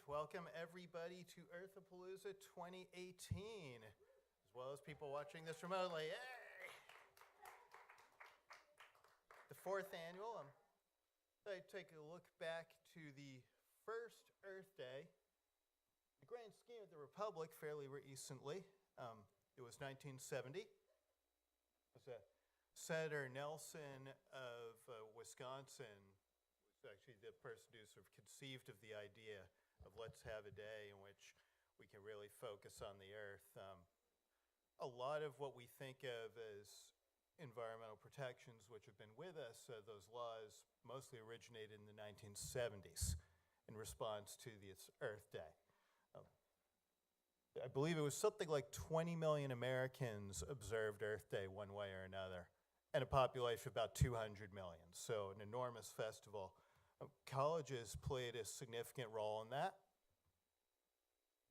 Welcome everybody to Earthapalooza 2018, as well as people watching this remotely. Yay! The fourth annual. I take a look back to the first Earth Day, the grand scheme of the Republic, fairly recently. It was 1970. It was Senator Nelson of Wisconsin was actually the person who sort of conceived of the idea of let's have a day in which we can really focus on the earth. A lot of what we think of as environmental protections, which have been with us, those laws mostly originated in the 1970s in response to this Earth Day. I believe it was something like 20 million Americans observed Earth Day one way or another, and a population of about 200 million, so an enormous festival. Colleges played a significant role in that.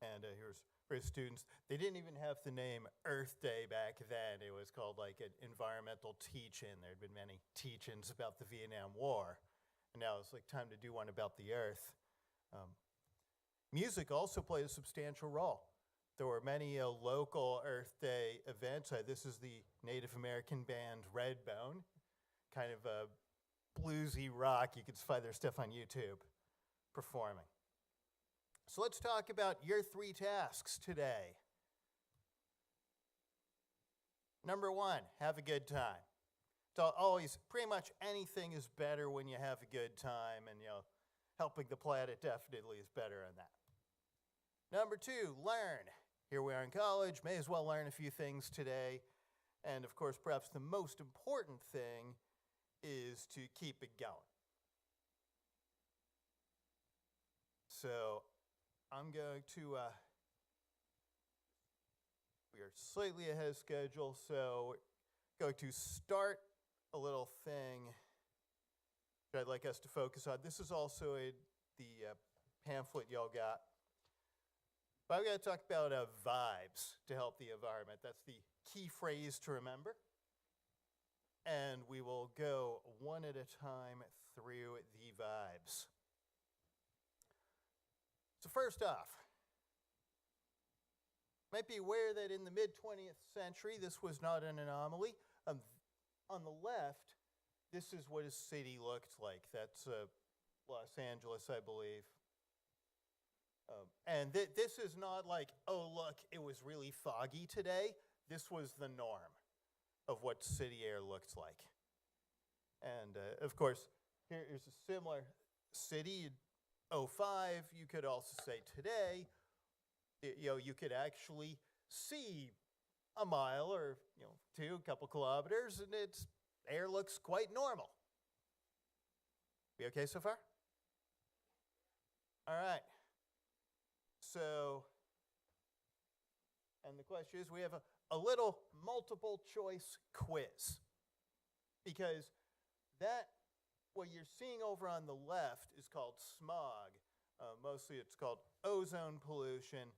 And here's for students. They didn't even have the name Earth Day back then. It was called like an environmental teach-in. There had been many teach-ins about the Vietnam War. And now it's like time to do one about the earth. Music also played a substantial role. There were many local Earth Day events. This is the Native American band Redbone, kind of a bluesy rock. You can find their stuff on YouTube performing. So let's talk about your 3 tasks today. Number 1, have a good time. So always, pretty much anything is better when you have a good time, and helping the planet definitely is better on that. Number 2, learn. Here we are in college, may as well learn a few things today. And of course, perhaps the most important thing is to keep it going. So I'm going to, we are slightly ahead of schedule, so going to start a little thing that I'd like us to focus on. This is also the pamphlet y'all got. But I'm going to talk about vibes to help the environment. That's the key phrase to remember. And we will go one at a time through the vibes. So first off, you might be aware that in the mid-20th century, this was not an anomaly. On the left, this is what a city looked like. That's Los Angeles, I believe. And this is not like, oh, look, it was really foggy today. This was the norm of what city air looked like. And of course, here's a similar city. 05, you could also say today, you could actually see a mile or 2, a couple kilometers, and its air looks quite normal. We okay so far? All right. So, and the question is, we have a little multiple choice quiz, because what you're seeing over on the left is called smog. Mostly it's called ozone pollution,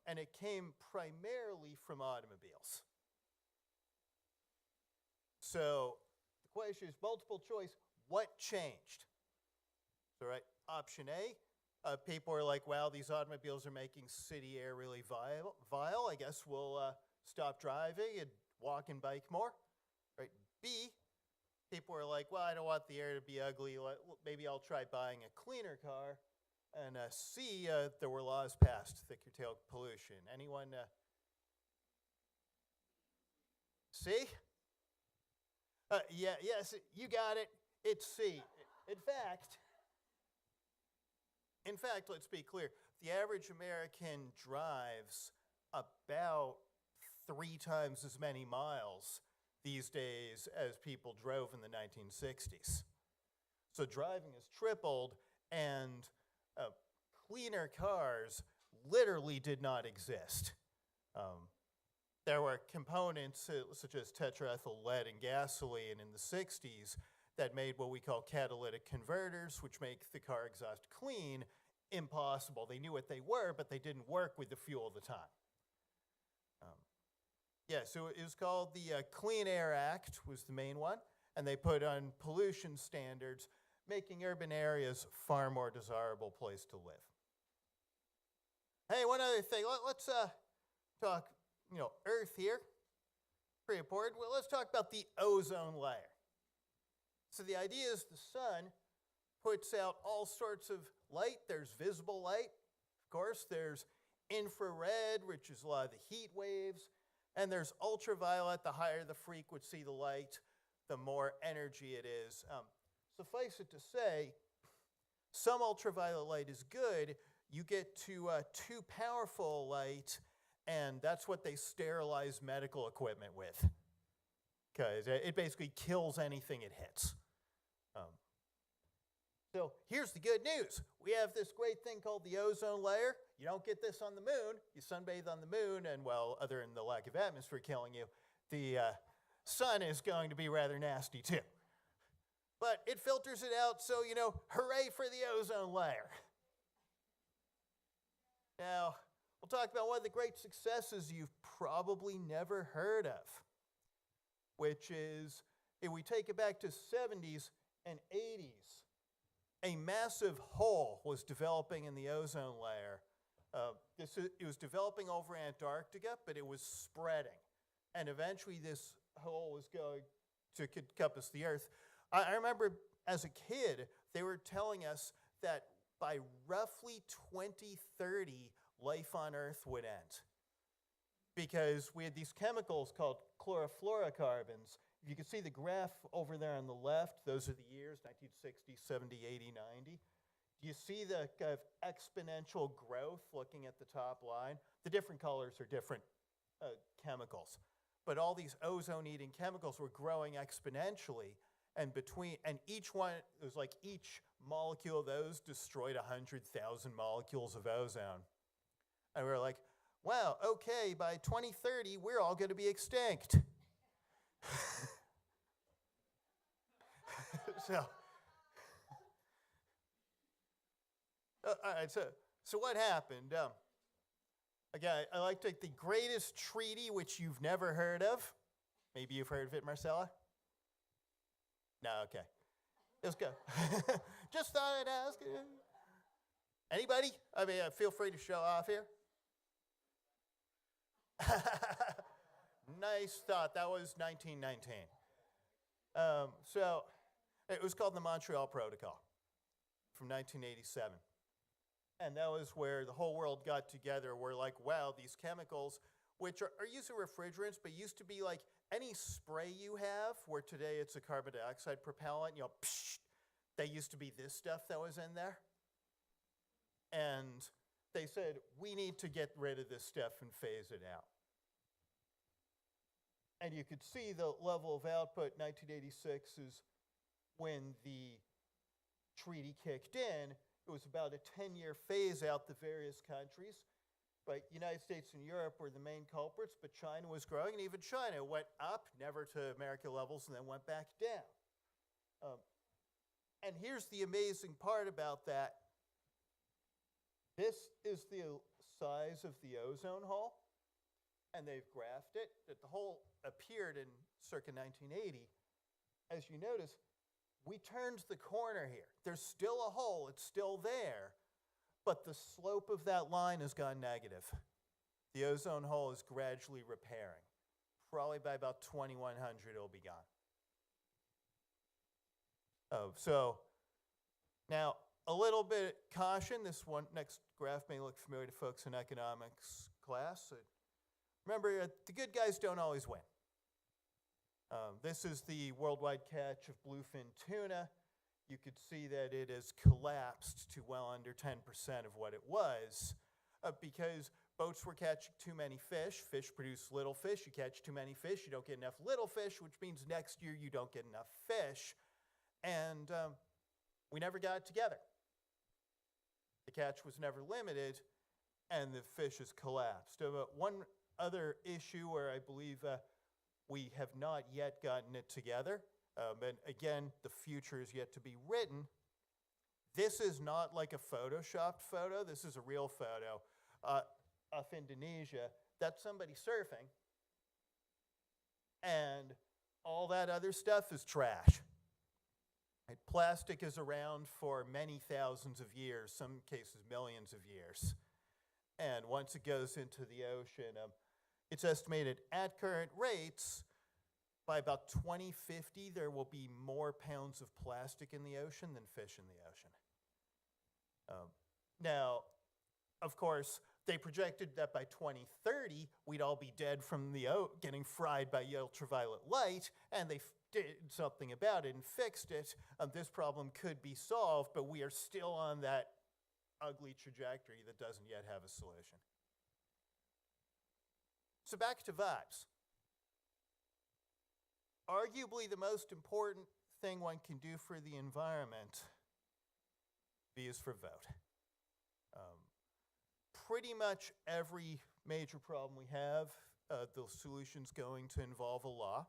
and it came primarily from automobiles. So the question is multiple choice, what changed? So right, option A, people are like, wow, these automobiles are making city air really vile. I guess we'll stop driving and walk and bike more. Right. B, people are like, well, I don't want the air to be ugly. Maybe I'll try buying a cleaner car. And C, there were laws passed that curtail pollution. Anyone? C? Yes, you got it. It's C. In fact, let's be clear. The average American drives about 3 times as many miles these days as people drove in the 1960s. So driving has tripled, and cleaner cars literally did not exist. There were components such as tetraethyl lead in gasoline in the 60s that made what we call catalytic converters, which make the car exhaust clean, impossible. They knew what they were, but they didn't work with the fuel at the time. So it was called the Clean Air Act was the main one, and they put on pollution standards, making urban areas far more desirable place to live. Hey, one other thing. Let's talk, Earth here. Pretty important. Well, let's talk about the ozone layer. So the idea is the sun puts out all sorts of light. There's visible light. Of course, there's infrared, which is a lot of the heat waves. And there's ultraviolet. The higher the frequency of the light, the more energy it is. Suffice it to say, some ultraviolet light is good. You get to too powerful light, and that's what they sterilize medical equipment with, because it basically kills anything it hits. So here's the good news. We have this great thing called the ozone layer. You don't get this on the moon. You sunbathe on the moon, and, well, other than the lack of atmosphere killing you, the sun is going to be rather nasty too. But it filters it out, so, hooray for the ozone layer. Now, we'll talk about one of the great successes you've probably never heard of, which is, if we take it back to 70s and 80s, a massive hole was developing in the ozone layer. It was developing over Antarctica, but it was spreading. And eventually this hole was going to encompass the Earth. I remember as a kid, they were telling us that by roughly 2030, life on Earth would end. Because we had these chemicals called chlorofluorocarbons. If you can see the graph over there on the left, those are the years, 1960, 70, 80, 90. Do you see the kind of exponential growth looking at the top line? The different colors are different chemicals. But all these ozone-eating chemicals were growing exponentially. And each one, it was like each molecule of those destroyed 100,000 molecules of ozone. And we were like, wow, okay, by 2030, we're all going to be extinct. All right, so what happened? Again, I like to take the greatest treaty which you've never heard of. Maybe you've heard of it, Marcela? No, okay. Let's go. Just thought I'd ask. Anybody? Feel free to show off here. Nice thought. That was 1919. So it was called the Montreal Protocol from 1987. And that was where the whole world got together. We're like, wow, these chemicals, which are used as refrigerants, but used to be like any spray you have, where today it's a carbon dioxide propellant, they used to be this stuff that was in there. And they said, we need to get rid of this stuff and phase it out. And you could see the level of output. 1986 is when the treaty kicked in. It was about a 10-year phase out the various countries. But United States and Europe were the main culprits, but China was growing, and even China went up, never to America levels, and then went back down. And here's the amazing part about that. This is the size of the ozone hole, and they've graphed it. That the hole appeared in circa 1980. As you notice, we turned the corner here. There's still a hole, it's still there, but the slope of that line has gone negative. The ozone hole is gradually repairing. Probably by about 2100, it'll be gone. So now a little bit caution. This one next graph may look familiar to folks in economics class. Remember, the good guys don't always win. This is the worldwide catch of bluefin tuna. You could see that it has collapsed to well under 10% of what it was because boats were catching too many fish. Fish produce little fish. You catch too many fish, you don't get enough little fish, which means next year you don't get enough fish. And we never got it together. The catch was never limited, and the fish has collapsed. One other issue where I believe we have not yet gotten it together, and again, the future is yet to be written. This is not like a photoshopped photo. This is a real photo of Indonesia. That's somebody surfing, and all that other stuff is trash. Right? Plastic is around for many thousands of years, some cases millions of years. And once it goes into the ocean, it's estimated at current rates, by about 2050, there will be more pounds of plastic in the ocean than fish in the ocean. Now, of course, they projected that by 2030, we'd all be dead from getting fried by ultraviolet light, and they did something about it and fixed it. This problem could be solved, but we are still on that ugly trajectory that doesn't yet have a solution. So back to vibes. Arguably the most important thing one can do for the environment, V is for vote. Pretty much every major problem we have, the solution's going to involve a law.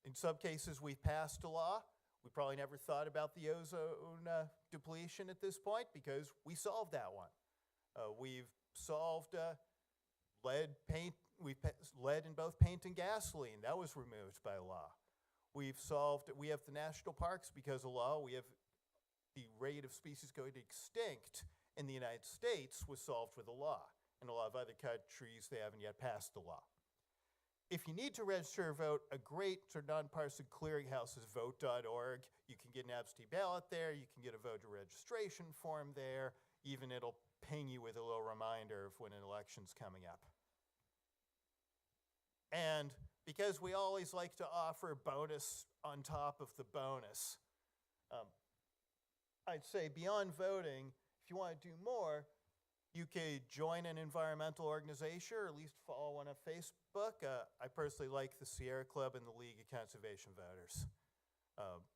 In some cases, we've passed a law. We probably never thought about the ozone depletion at this point because we solved that one. We've solved lead in both paint and gasoline. That was removed by law. We have the national parks because of law. We have the rate of species going extinct in the United States was solved with a law. In a lot of other countries, they haven't yet passed the law. If you need to register a vote, a great sort of nonpartisan clearinghouse is vote.org. You can get an absentee ballot there. You can get a voter registration form there. Even it'll ping you with a little reminder of when an election's coming up. And because we always like to offer bonus on top of the bonus, I'd say beyond voting, if you want to do more, you could join an environmental organization or at least follow one on Facebook. I personally like the Sierra Club and the League of Conservation Voters,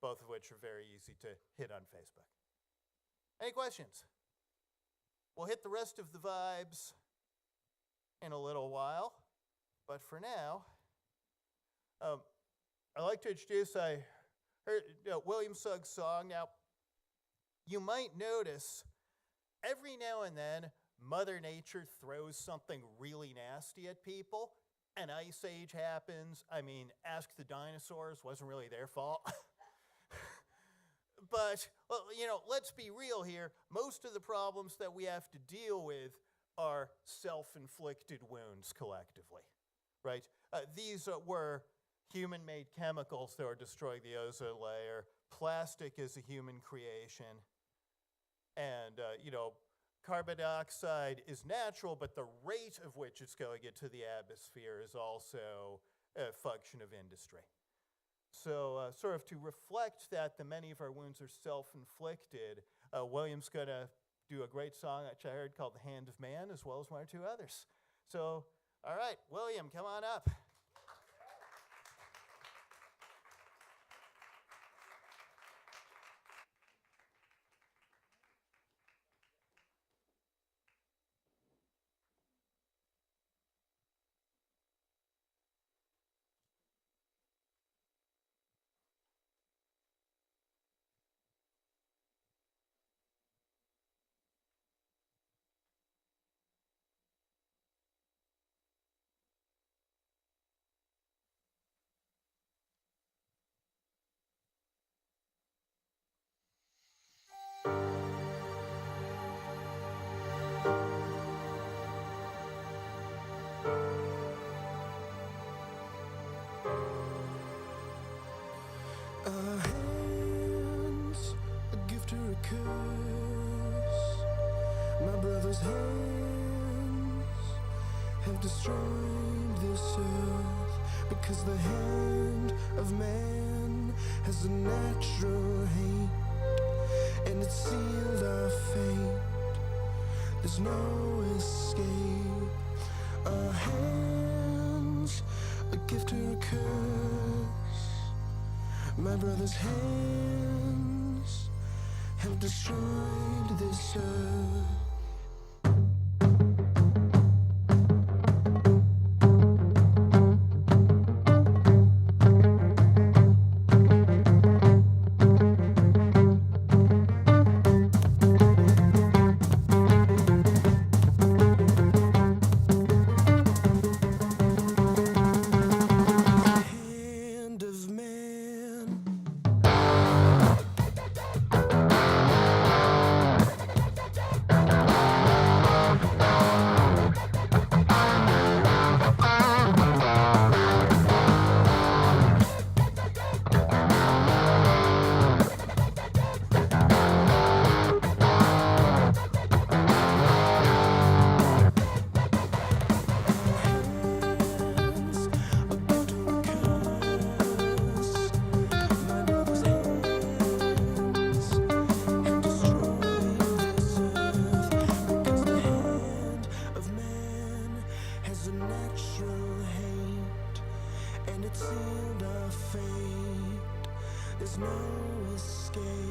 both of which are very easy to hit on Facebook. Any questions? We'll hit the rest of the vibes in a little while, but for now, I'd like to introduce, I heard William Suggs' song. Now, you might notice every now and then, Mother Nature throws something really nasty at people. An ice age happens. I mean, ask the dinosaurs, wasn't really their fault. But, well, let's be real here. Most of the problems that we have to deal with are self-inflicted wounds collectively, right? These were human-made chemicals that are destroying the ozone layer. Plastic is a human creation. And, carbon dioxide is natural, but the rate of which it's going into the atmosphere is also a function of industry. So sort of to reflect that the many of our wounds are self-inflicted, William's going to do a great song which I heard called The Hand of Man, as well as one or two others. So, all right, William, come on up. Hands, a gift or a curse. My brother's hands have destroyed this earth because the hand of man has a natural hate and it sealed our fate. There's no escape. Our hands, a gift or a curse. My brother's hands have destroyed this earth. There's no escape.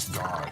must die.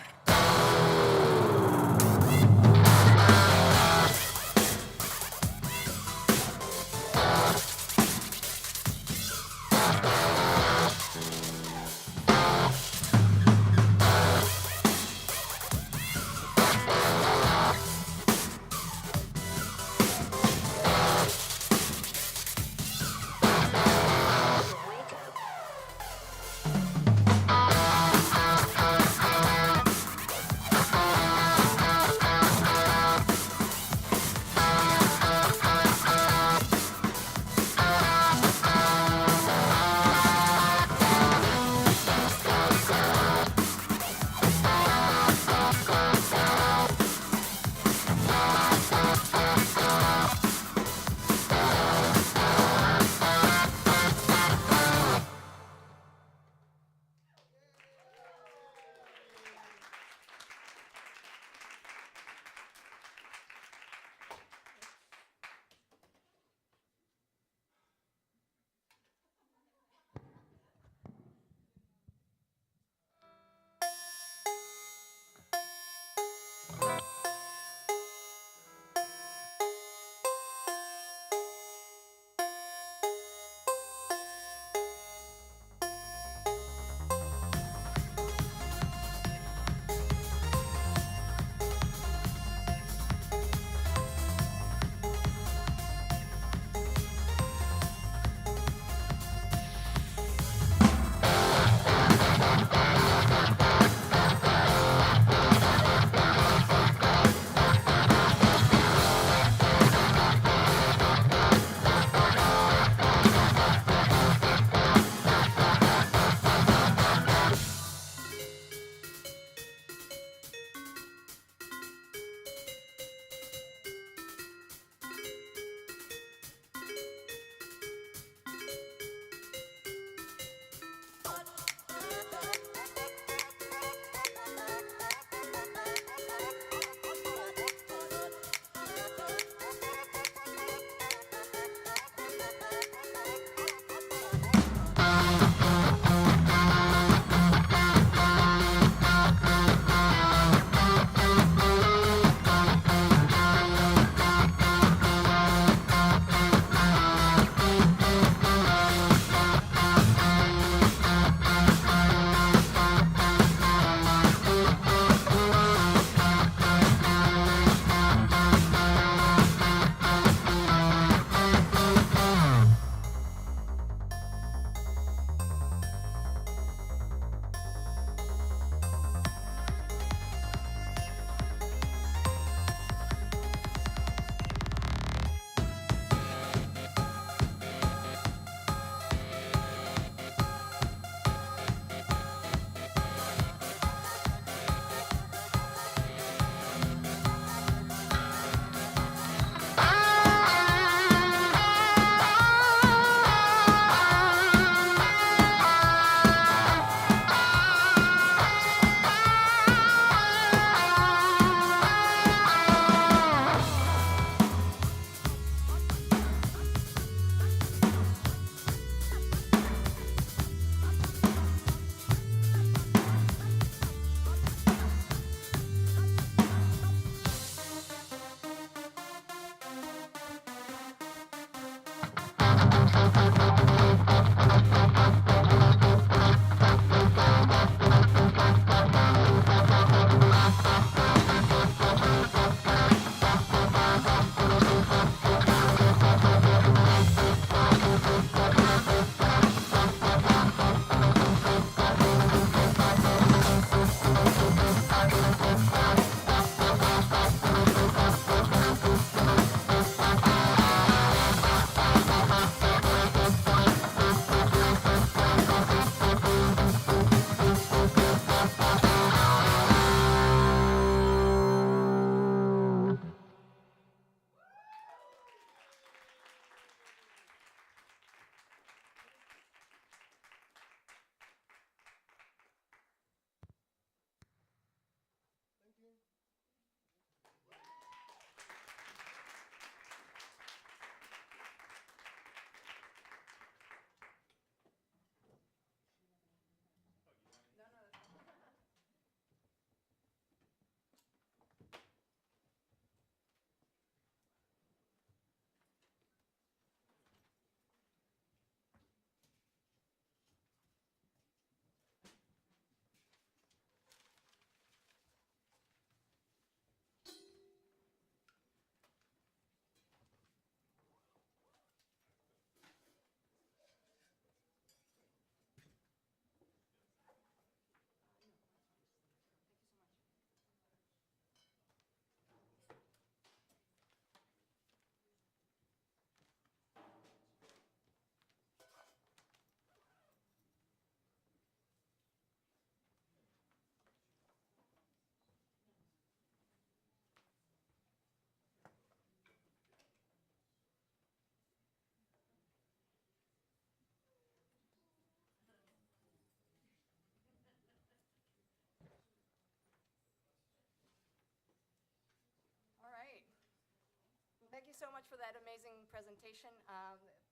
so much for that amazing presentation,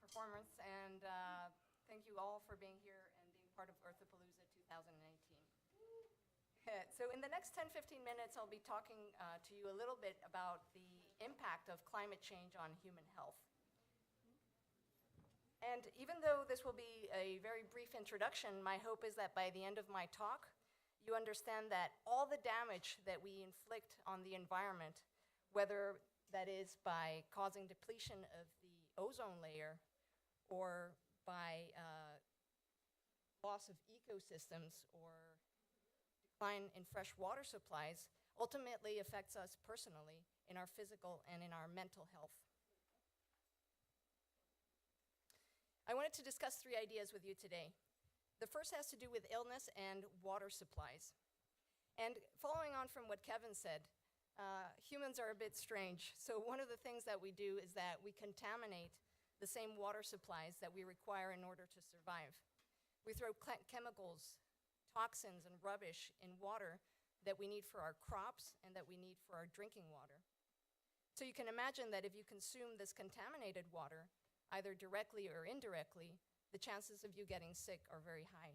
performance, and thank you all for being here and being part of Earthapalooza 2018. So in the next 10-15 minutes, I'll be talking to you a little bit about the impact of climate change on human health. And even though this will be a very brief introduction, my hope is that by the end of my talk, you understand that all the damage that we inflict on the environment, whether that is by causing depletion of the ozone layer or by loss of ecosystems or decline in fresh water supplies, ultimately affects us personally in our physical and in our mental health. I wanted to discuss 3 ideas with you today. The first has to do with illness and water supplies. And following on from what Kevin said, humans are a bit strange. So one of the things that we do is that we contaminate the same water supplies that we require in order to survive. We throw chemicals, toxins, and rubbish in water that we need for our crops and that we need for our drinking water. So you can imagine that if you consume this contaminated water, either directly or indirectly, the chances of you getting sick are very high.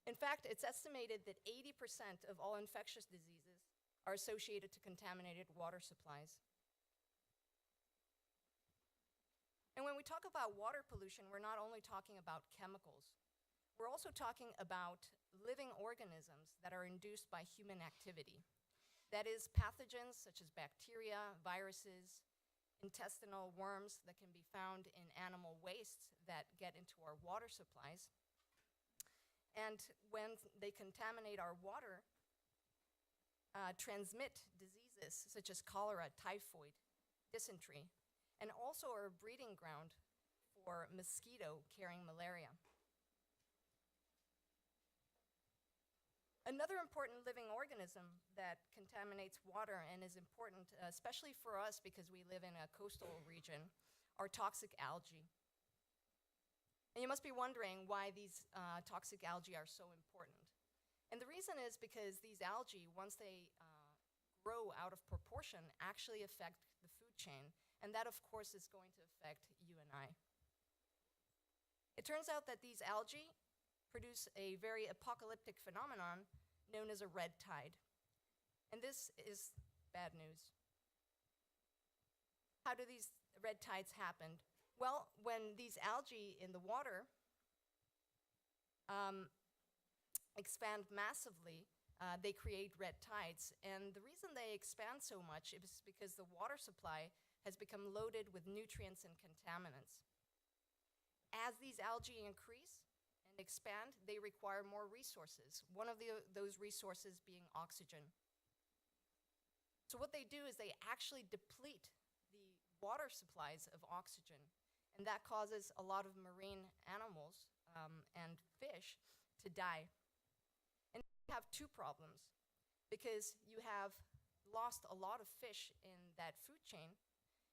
In fact, it's estimated that 80% of all infectious diseases are associated to contaminated water supplies. And when we talk about water pollution, we're not only talking about chemicals. We're also talking about living organisms that are induced by human activity. That is, pathogens such as bacteria, viruses, intestinal worms that can be found in animal wastes that get into our water supplies. And when they contaminate our water, transmit diseases such as cholera, typhoid, dysentery, and also are a breeding ground for mosquito carrying malaria. Another important living organism that contaminates water and is important, especially for us because we live in a coastal region, are toxic algae. And you must be wondering why these toxic algae are so important. And the reason is because these algae, once they grow out of proportion, actually affect the food chain. And that, of course, is going to affect you and I. It turns out that these algae produce a very apocalyptic phenomenon known as a red tide. And this is bad news. How do these red tides happen? Well, when these algae in the water expand massively, they create red tides. And the reason they expand so much is because the water supply has become loaded with nutrients and contaminants. As these algae increase and expand, they require more resources, one of those resources being oxygen. So what they do is they actually deplete the water supplies of oxygen, and that causes a lot of marine animals and fish to die. And you have 2 problems, because you have lost a lot of fish in that food chain,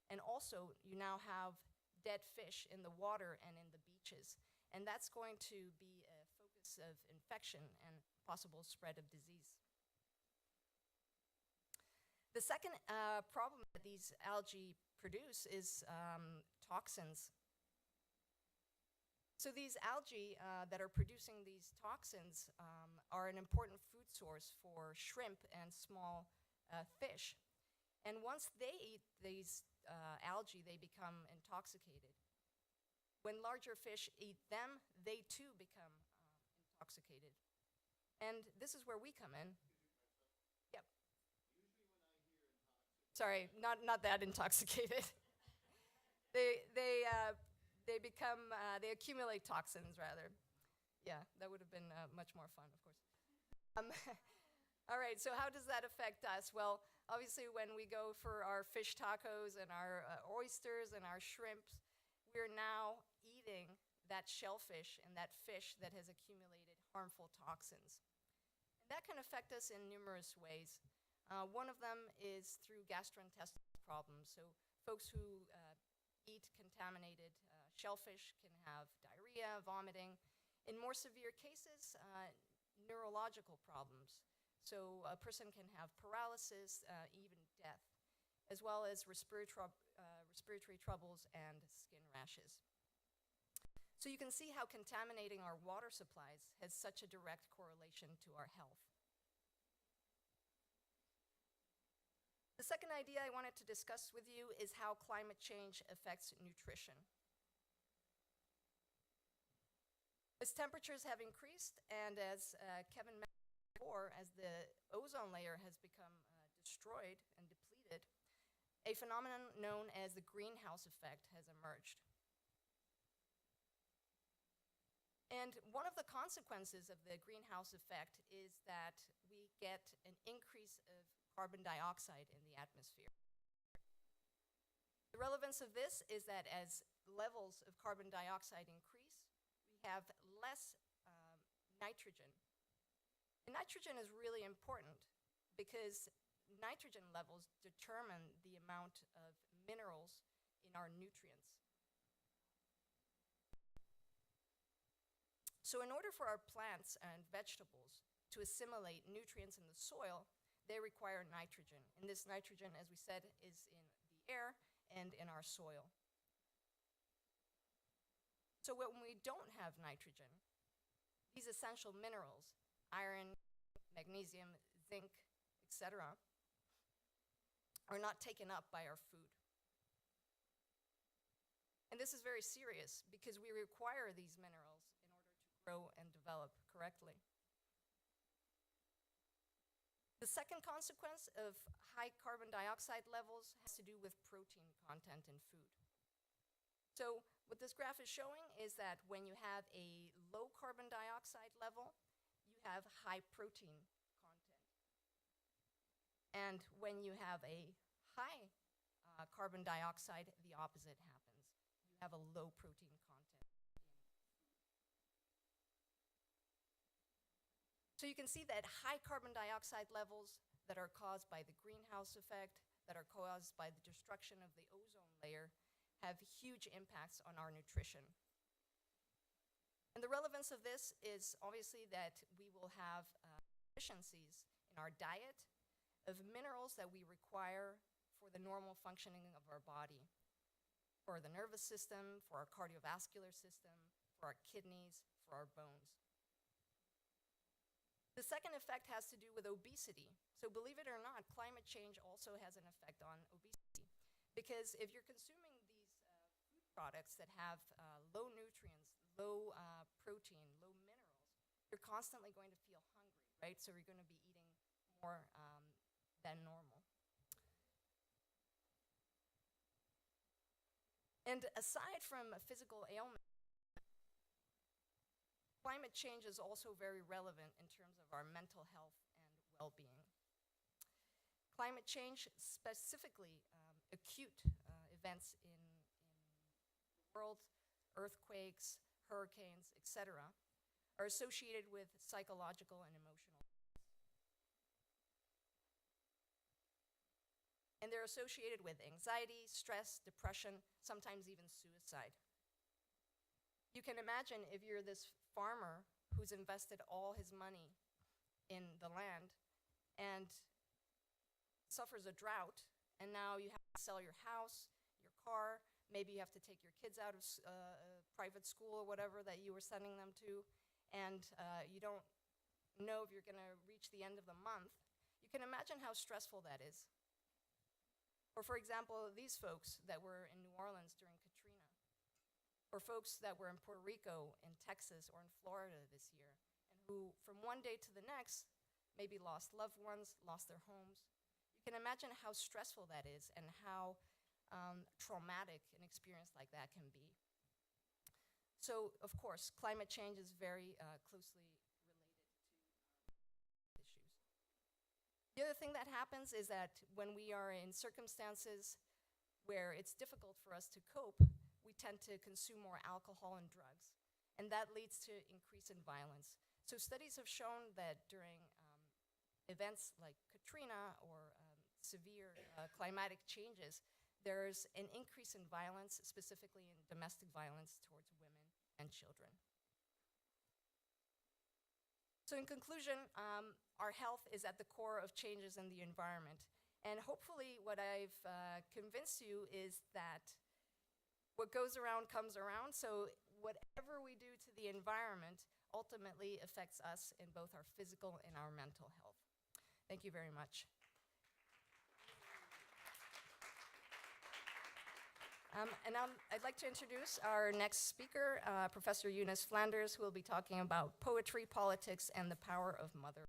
and also you now have dead fish in the water and in the beaches. And that's going to be a focus of infection and possible spread of disease. The second problem that these algae produce is toxins. So these algae that are producing these toxins are an important food source for shrimp and small fish. And once they eat these algae, they become intoxicated. When larger fish eat them, they too become intoxicated. And this is where we come in. Yep. Sorry, not that intoxicated. They accumulate toxins rather. Yeah, that would have been much more fun, of course. All right, so how does that affect us? Well, obviously when we go for our fish tacos and our oysters and our shrimps, we're now eating that shellfish and that fish that has accumulated harmful toxins. And that can affect us in numerous ways. One of them is through gastrointestinal problems. So folks who eat contaminated shellfish can have diarrhea, vomiting. In more severe cases, neurological problems. So a person can have paralysis, even death. as well as respiratory troubles and skin rashes. So you can see how contaminating our water supplies has such a direct correlation to our health. The second idea I wanted to discuss with you is how climate change affects nutrition. As temperatures have increased, and as Kevin mentioned before, as the ozone layer has become destroyed and depleted, a phenomenon known as the greenhouse effect has emerged. And one of the consequences of the greenhouse effect is that we get an increase of carbon dioxide in the atmosphere. The relevance of this is that as levels of carbon dioxide increase, we have less nitrogen. And nitrogen is really important because nitrogen levels determine the amount of minerals in our nutrients. So in order for our plants and vegetables to assimilate nutrients in the soil, they require nitrogen. And this nitrogen, as we said, is in the air and in our soil. So when we don't have nitrogen, these essential minerals, iron, magnesium, zinc, etc., are not taken up by our food. And this is very serious because we require these minerals grow and develop correctly. The second consequence of high carbon dioxide levels has to do with protein content in food. So what this graph is showing is that when you have a low carbon dioxide level, you have high protein content. And when you have a high carbon dioxide, the opposite happens. You have a low protein content. So you can see that high carbon dioxide levels that are caused by the greenhouse effect, that are caused by the destruction of the ozone layer, have huge impacts on our nutrition. And the relevance of this is obviously that we will have deficiencies in our diet of minerals that we require for the normal functioning of our body, for the nervous system, for our cardiovascular system, for our kidneys, for our bones. The second effect has to do with obesity. So believe it or not, climate change also has an effect on obesity. Because if you're consuming these food products that have low nutrients, low protein, low minerals, you're constantly going to feel hungry, right? So you're going to be eating more than normal. And aside from physical ailments, climate change is also very relevant in terms of our mental health and well-being. Climate change, specifically acute events in the world, earthquakes, hurricanes, etc., are associated with psychological and emotional. And they're associated with anxiety, stress, depression, sometimes even suicide. You can imagine if you're this farmer who's invested all his money in the land and suffers a drought, and now you have to sell your house, your car, maybe you have to take your kids out of private school or whatever that you were sending them to, and you don't know if you're going to reach the end of the month. You can imagine how stressful that is. Or for example, these folks that were in New Orleans during Katrina, or folks that were in Puerto Rico, in Texas, or in Florida this year, and who from one day to the next maybe lost loved ones, lost their homes. You can imagine how stressful that is and how traumatic an experience like that can be. So, of course, climate change is very closely related to issues. The other thing that happens is that when we are in circumstances where it's difficult for us to cope, we tend to consume more alcohol and drugs, and that leads to increase in violence. So studies have shown that during events like Katrina or severe climatic changes, there's an increase in violence, specifically in domestic violence towards women and children. So in conclusion, our health is at the core of changes in the environment, And hopefully what I've convinced you is that what goes around comes around, so whatever we do to the environment ultimately affects us in both our physical and our mental health. Thank you very much. I'd like to introduce our next speaker, Professor Eunice Flanders, who will be talking about poetry, politics, and the power of mother.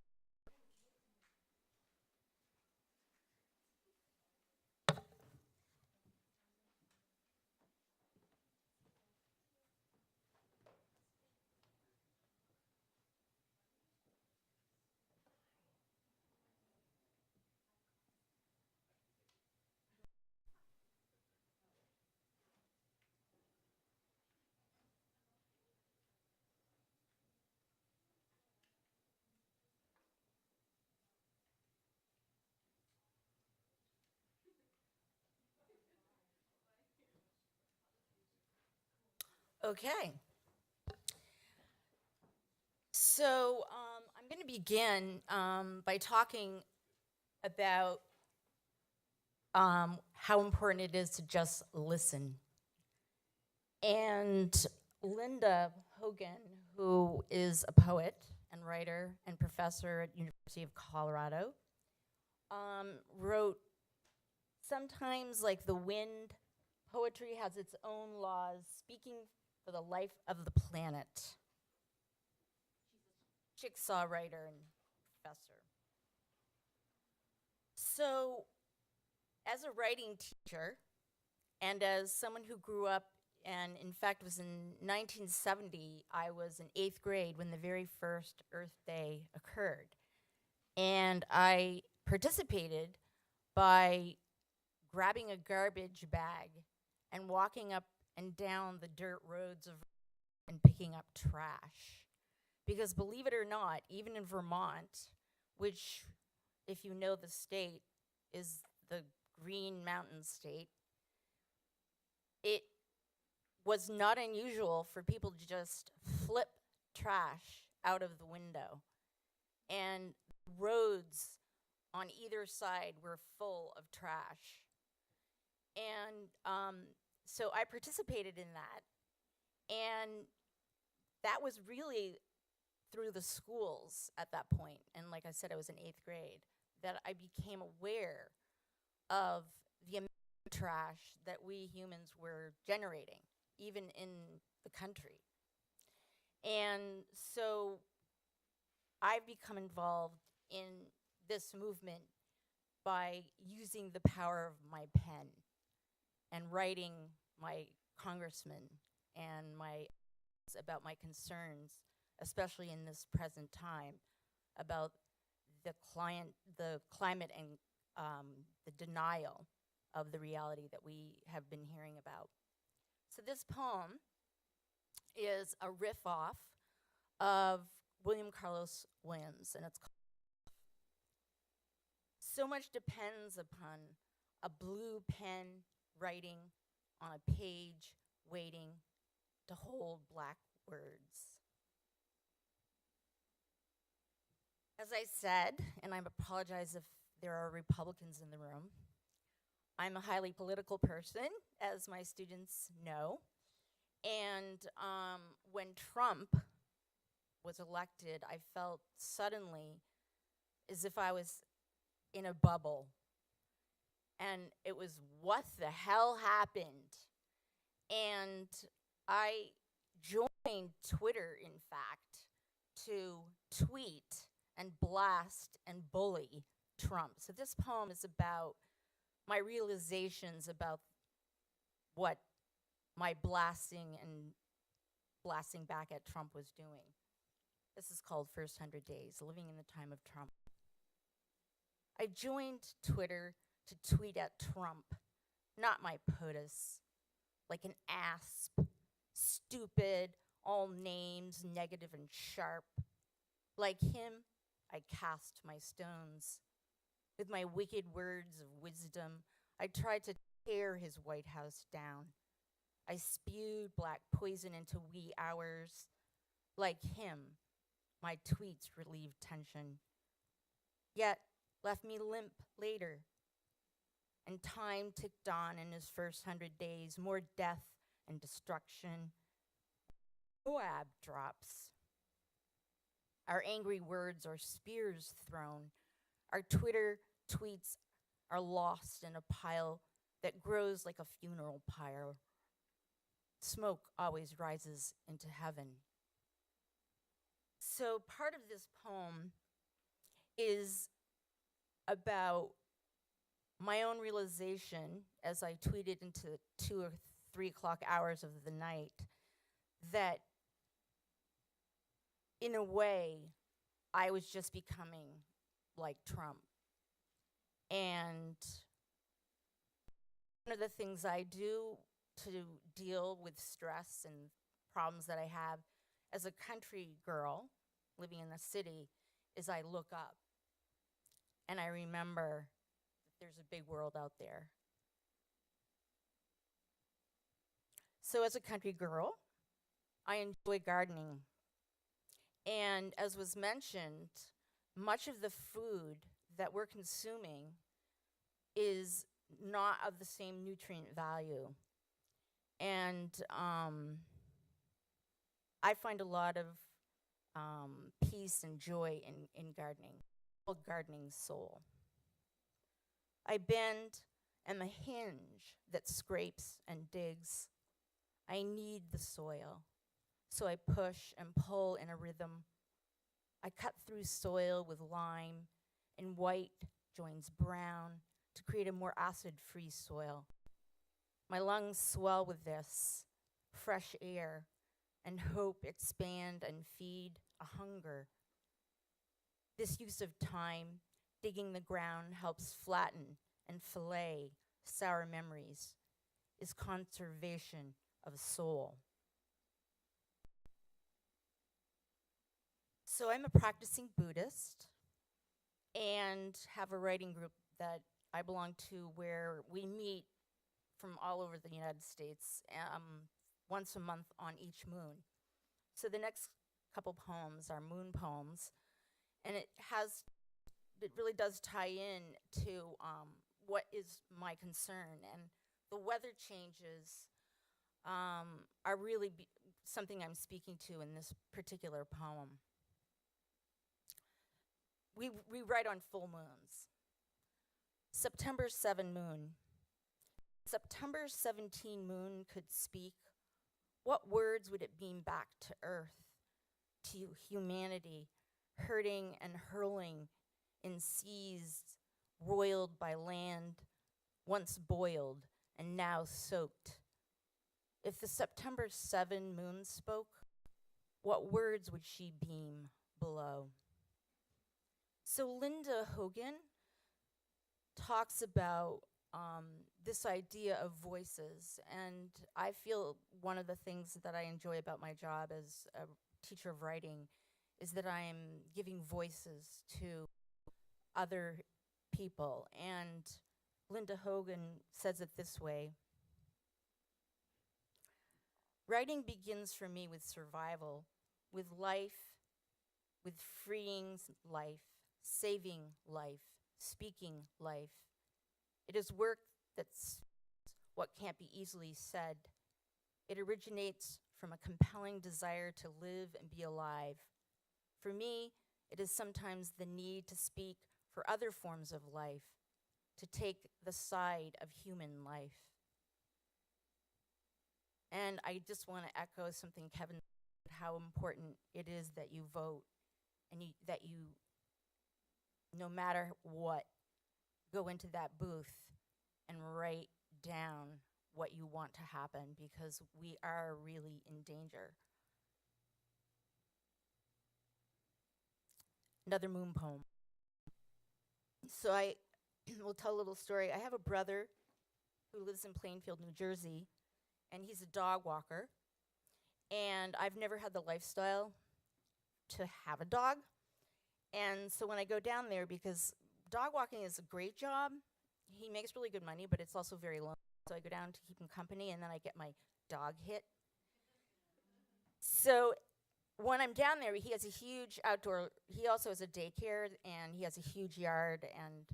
Okay. So I'm going to begin by talking about how important it is to just listen. And Linda Hogan, who is a poet and writer and professor at University of Colorado, wrote, "Sometimes like the wind, poetry has its own laws, speaking for the life of the planet." Jigsaw writer and professor. So, as a writing teacher, and as someone who grew up, and in fact was in 1970, I was in 8th grade when the very first Earth Day occurred. And I participated by grabbing a garbage bag and walking up and down the dirt roads of and picking up trash. Because believe it or not, even in Vermont, which, if you know the state, is the Green Mountain State, it was not unusual for people to just flip trash out of the window. And roads on either side were full of trash. And so I participated in that. And that was really through the schools at that point, and like I said, I was in 8th grade, that I became aware of the amount of trash that we humans were generating, even in the country. And so I've become involved in this movement by using the power of my pen and writing my congressman and my about my concerns, especially in this present time, about the climate and the denial of the reality that we have been hearing about. So this poem is a riff off of William Carlos Williams, and it's called "So much depends upon a blue pen writing on a page waiting to hold black words." As I said, and I apologize if there are Republicans in the room, I'm a highly political person, as my students know. And when Trump was elected, I felt suddenly as if I was in a bubble. And it was, what the hell happened? And I joined Twitter, in fact, to tweet and blast and bully Trump. So this poem is about my realizations about what my blasting back at Trump was doing. This is called First 100 Days, Living in the Time of Trump. I joined Twitter to tweet at Trump, not my POTUS, like an asp, stupid, all names, negative and sharp. Like him, I cast my stones. With my wicked words of wisdom, I tried to tear his White House down. I spewed black poison into wee hours. Like him, my tweets relieved tension, yet left me limp later, and time ticked on in his first 100 days, more death and destruction. Moab drops. Our angry words are spears thrown. Our Twitter tweets are lost in a pile that grows like a funeral pyre. Smoke always rises into heaven. So part of this poem is about my own realization as I tweeted into 2 or 3 o'clock hours of the night that in a way I was just becoming like Trump. And one of the things I do to deal with stress and problems that I have as a country girl living in the city is I look up and I remember that there's a big world out there. So as a country girl, I enjoy gardening. And as was mentioned, much of the food that we're consuming is not of the same nutrient value. And I find a lot of peace and joy in gardening, called gardening soul. I bend am a hinge that scrapes and digs. I need the soil, so I push and pull in a rhythm. I cut through soil with lime, and white joins brown to create a more acid-free soil. My lungs swell with this, fresh air, and hope expand and feed a hunger. This use of time, digging the ground, helps flatten and fillet sour memories, is conservation of soul. So I'm a practicing Buddhist and have a writing group that I belong to where we meet from all over the United States once a month on each moon. So the next couple poems are moon poems, and it really does tie in to what is my concern. And the weather changes are really something I'm speaking to in this particular poem. We write on full moons. September 7 moon. September 17 moon could speak. What words would it beam back to earth, to humanity, hurting and hurling in seas roiled by land, once boiled and now soaked? If the September 7 moon spoke, what words would she beam below? So Linda Hogan talks about this idea of voices, and I feel one of the things that I enjoy about my job as a teacher of writing is that I am giving voices to other people. And Linda Hogan says it this way: writing begins for me with survival, with life, with freeing life, saving life, speaking life. It is work that's what can't be easily said. It originates from a compelling desire to live and be alive. For me, it is sometimes the need to speak for other forms of life, to take the side of human life. And I just want to echo something Kevin said, how important it is that you vote and that you, no matter what, go into that booth and write down what you want to happen, because we are really in danger. Another moon poem. So I will tell a little story. I have a brother who lives in Plainfield, New Jersey, and he's a dog walker. And I've never had the lifestyle to have a dog. And so when I go down there, because dog walking is a great job, he makes really good money, but it's also very lonely. So I go down to keep him company, and then I get my dog hit. So when I'm down there, he has a huge outdoor, he also has a daycare, and he has a huge yard. And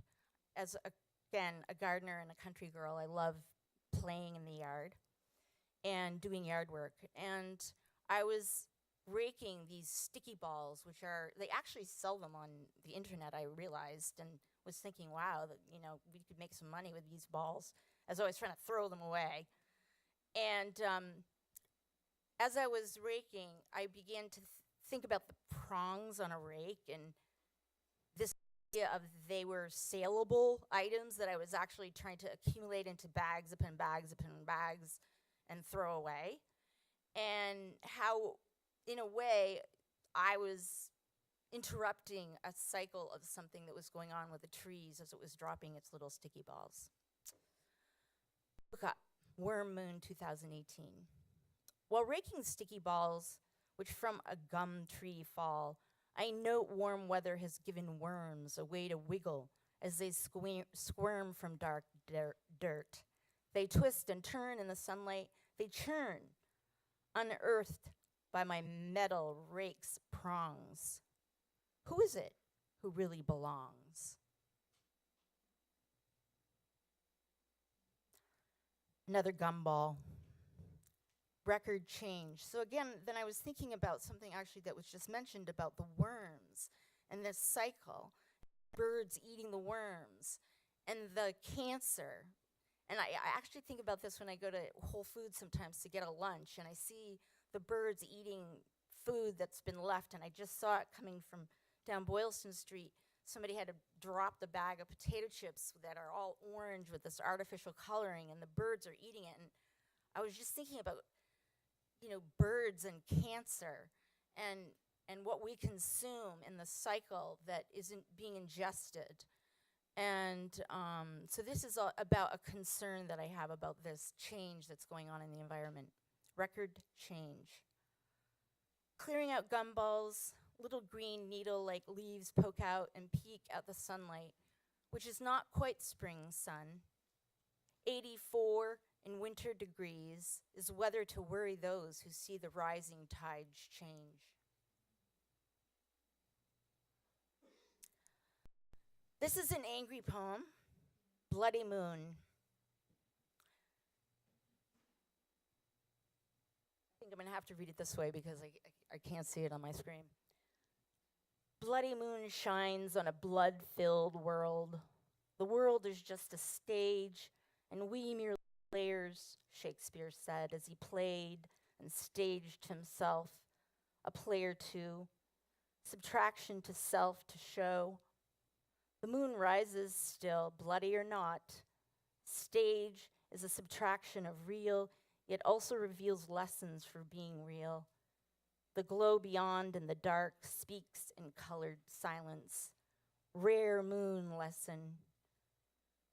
as a again, a gardener and a country girl. I love playing in the yard and doing yard work. And I was raking these sticky balls, which are, they actually sell them on the internet, I realized, and was thinking, wow, that, we could make some money with these balls, as I was trying to throw them away. And as I was raking, I began to think about the prongs on a rake, and this idea of they were saleable items that I was actually trying to accumulate into bags upon bags upon bags and throw away. And how, in a way, I was interrupting a cycle of something that was going on with the trees as it was dropping its little sticky balls. Look up, Worm Moon 2018. While raking sticky balls, which from a gum tree fall, I note warm weather has given worms a way to wiggle as they squirm from dark dirt. They twist and turn in the sunlight. They churn, unearthed by my metal rake's prongs. Who is it who really belongs? Another gumball. Record change. So again, then I was thinking about something actually that was just mentioned about the worms and this cycle, birds eating the worms and the cancer. And I actually think about this when I go to Whole Foods sometimes to get a lunch, and I see the birds eating food that's been left, and I just saw it coming from down Boylston Street. Somebody had to drop the bag of potato chips that are all orange with this artificial coloring, and the birds are eating it. And I was just thinking about, birds and cancer and what we consume in the cycle that isn't being ingested. And so this is about a concern that I have about this change that's going on in the environment. Record change. Clearing out gumballs, little green needle-like leaves poke out and peek at the sunlight, which is not quite spring sun. 84 in winter degrees is weather to worry those who see the rising tides change. This is an angry poem, Bloody Moon. I think I'm going to have to read it this way because I can't see it on my screen. Bloody moon shines on a blood-filled world. The world is just a stage, and we mere players, Shakespeare said as he played and staged himself, a player too. Subtraction to self to show. The moon rises still, bloody or not. Stage is a subtraction of real, yet also reveals lessons for being real. The glow beyond in the dark speaks in colored silence. Rare moon lesson.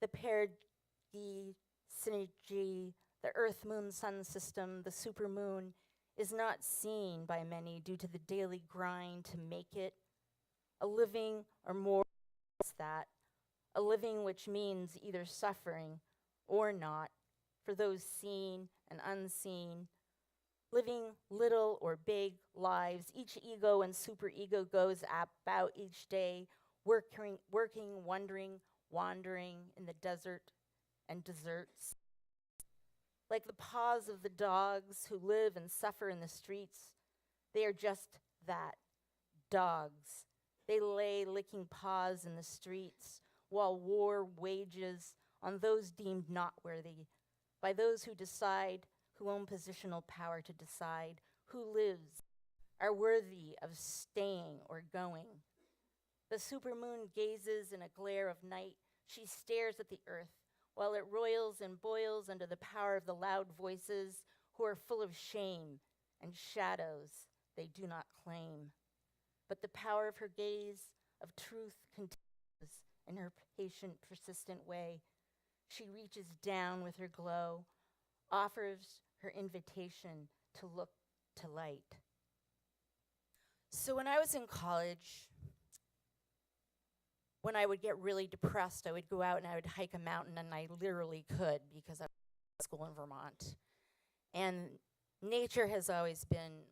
The perigee, synergy, the Earth-Moon-Sun system, the supermoon, is not seen by many due to the daily grind to make it. A living or more that, a living which means either suffering or not, for those seen and unseen, living little or big lives. Each ego and superego goes about each day, working, wondering, wandering in the desert and deserts. Like the paws of the dogs who live and suffer in the streets, they are just that, dogs. They lay licking paws in the streets while war wages on those deemed not worthy, by those who decide, who own positional power to decide, who lives, are worthy of staying or going. The supermoon gazes in a glare of night. She stares at the earth while it roils and boils under the power of the loud voices who are full of shame and shadows they do not claim. But the power of her gaze of truth continues in her patient, persistent way. She reaches down with her glow, offers her invitation to look to light. So when I was in college, when I would get really depressed, I would go out and I would hike a mountain, and I literally could because I was in school in Vermont. And nature has always been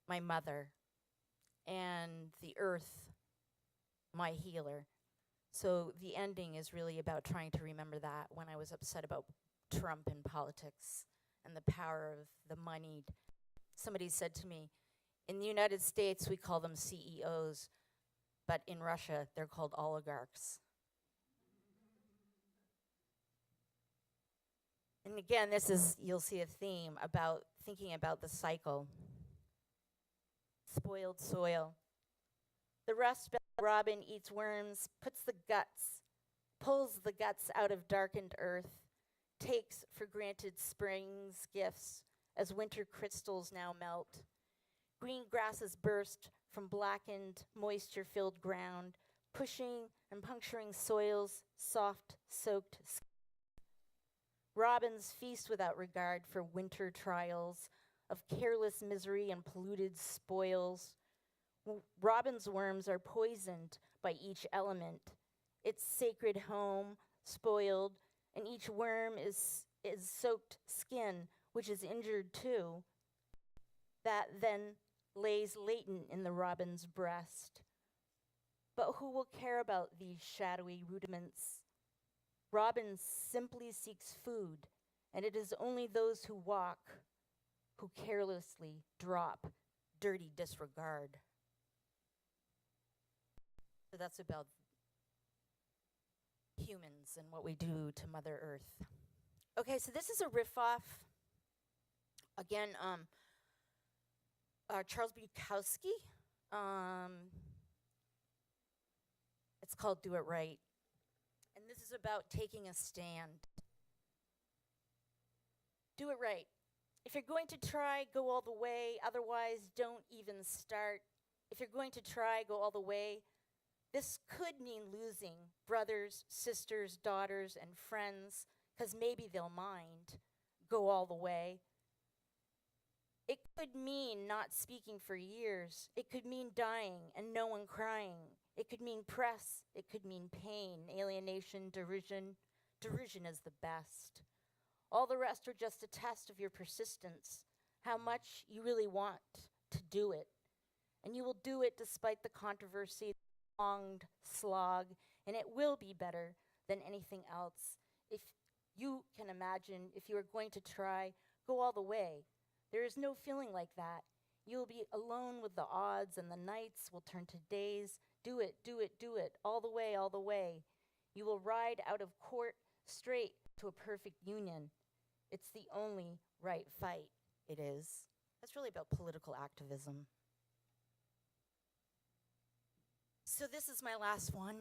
my mother, and the earth, my healer. So the ending is really about trying to remember that when I was upset about Trump and politics and the power of the moneyed. Somebody said to me, in the United States, we call them CEOs, but in Russia, they're called oligarchs. And again, this is, you'll see a theme about thinking about the cycle. Spoiled soil. The rust robin eats worms, pulls the guts out of darkened earth, takes for granted spring's gifts as winter crystals now melt. Green grasses burst from blackened, moisture-filled ground, pushing and puncturing soil's soft, soaked skin. Robins feast without regard for winter trials of careless misery and polluted spoils. Robin's worms are poisoned by each element, its sacred home spoiled, and each worm is soaked skin, which is injured too, that then lays latent in the robin's breast. But who will care about these shadowy rudiments? Robin simply seeks food, and it is only those who walk who carelessly drop dirty disregard. So that's about humans and what we do to Mother Earth. Okay, so this is a riff off. Again, Charles Bukowski. It's called Do It Right. And this is about taking a stand. Do it right. If you're going to try, go all the way. Otherwise, don't even start. If you're going to try, go all the way. This could mean losing brothers, sisters, daughters, and friends, because maybe they'll mind. Go all the way. It could mean not speaking for years. It could mean dying and no one crying. It could mean press. It could mean pain, alienation, derision. Derision is the best. All the rest are just a test of your persistence, how much you really want to do it. And you will do it despite the controversy, the longed slog, and it will be better than anything else. If you can imagine, if you are going to try, go all the way. There is no feeling like that. You will be alone with the odds, and the nights will turn to days. Do it, do it, do it, all the way, all the way. You will ride out of court straight to a perfect union. It's the only right fight, it is. That's really about political activism. So this is my last one,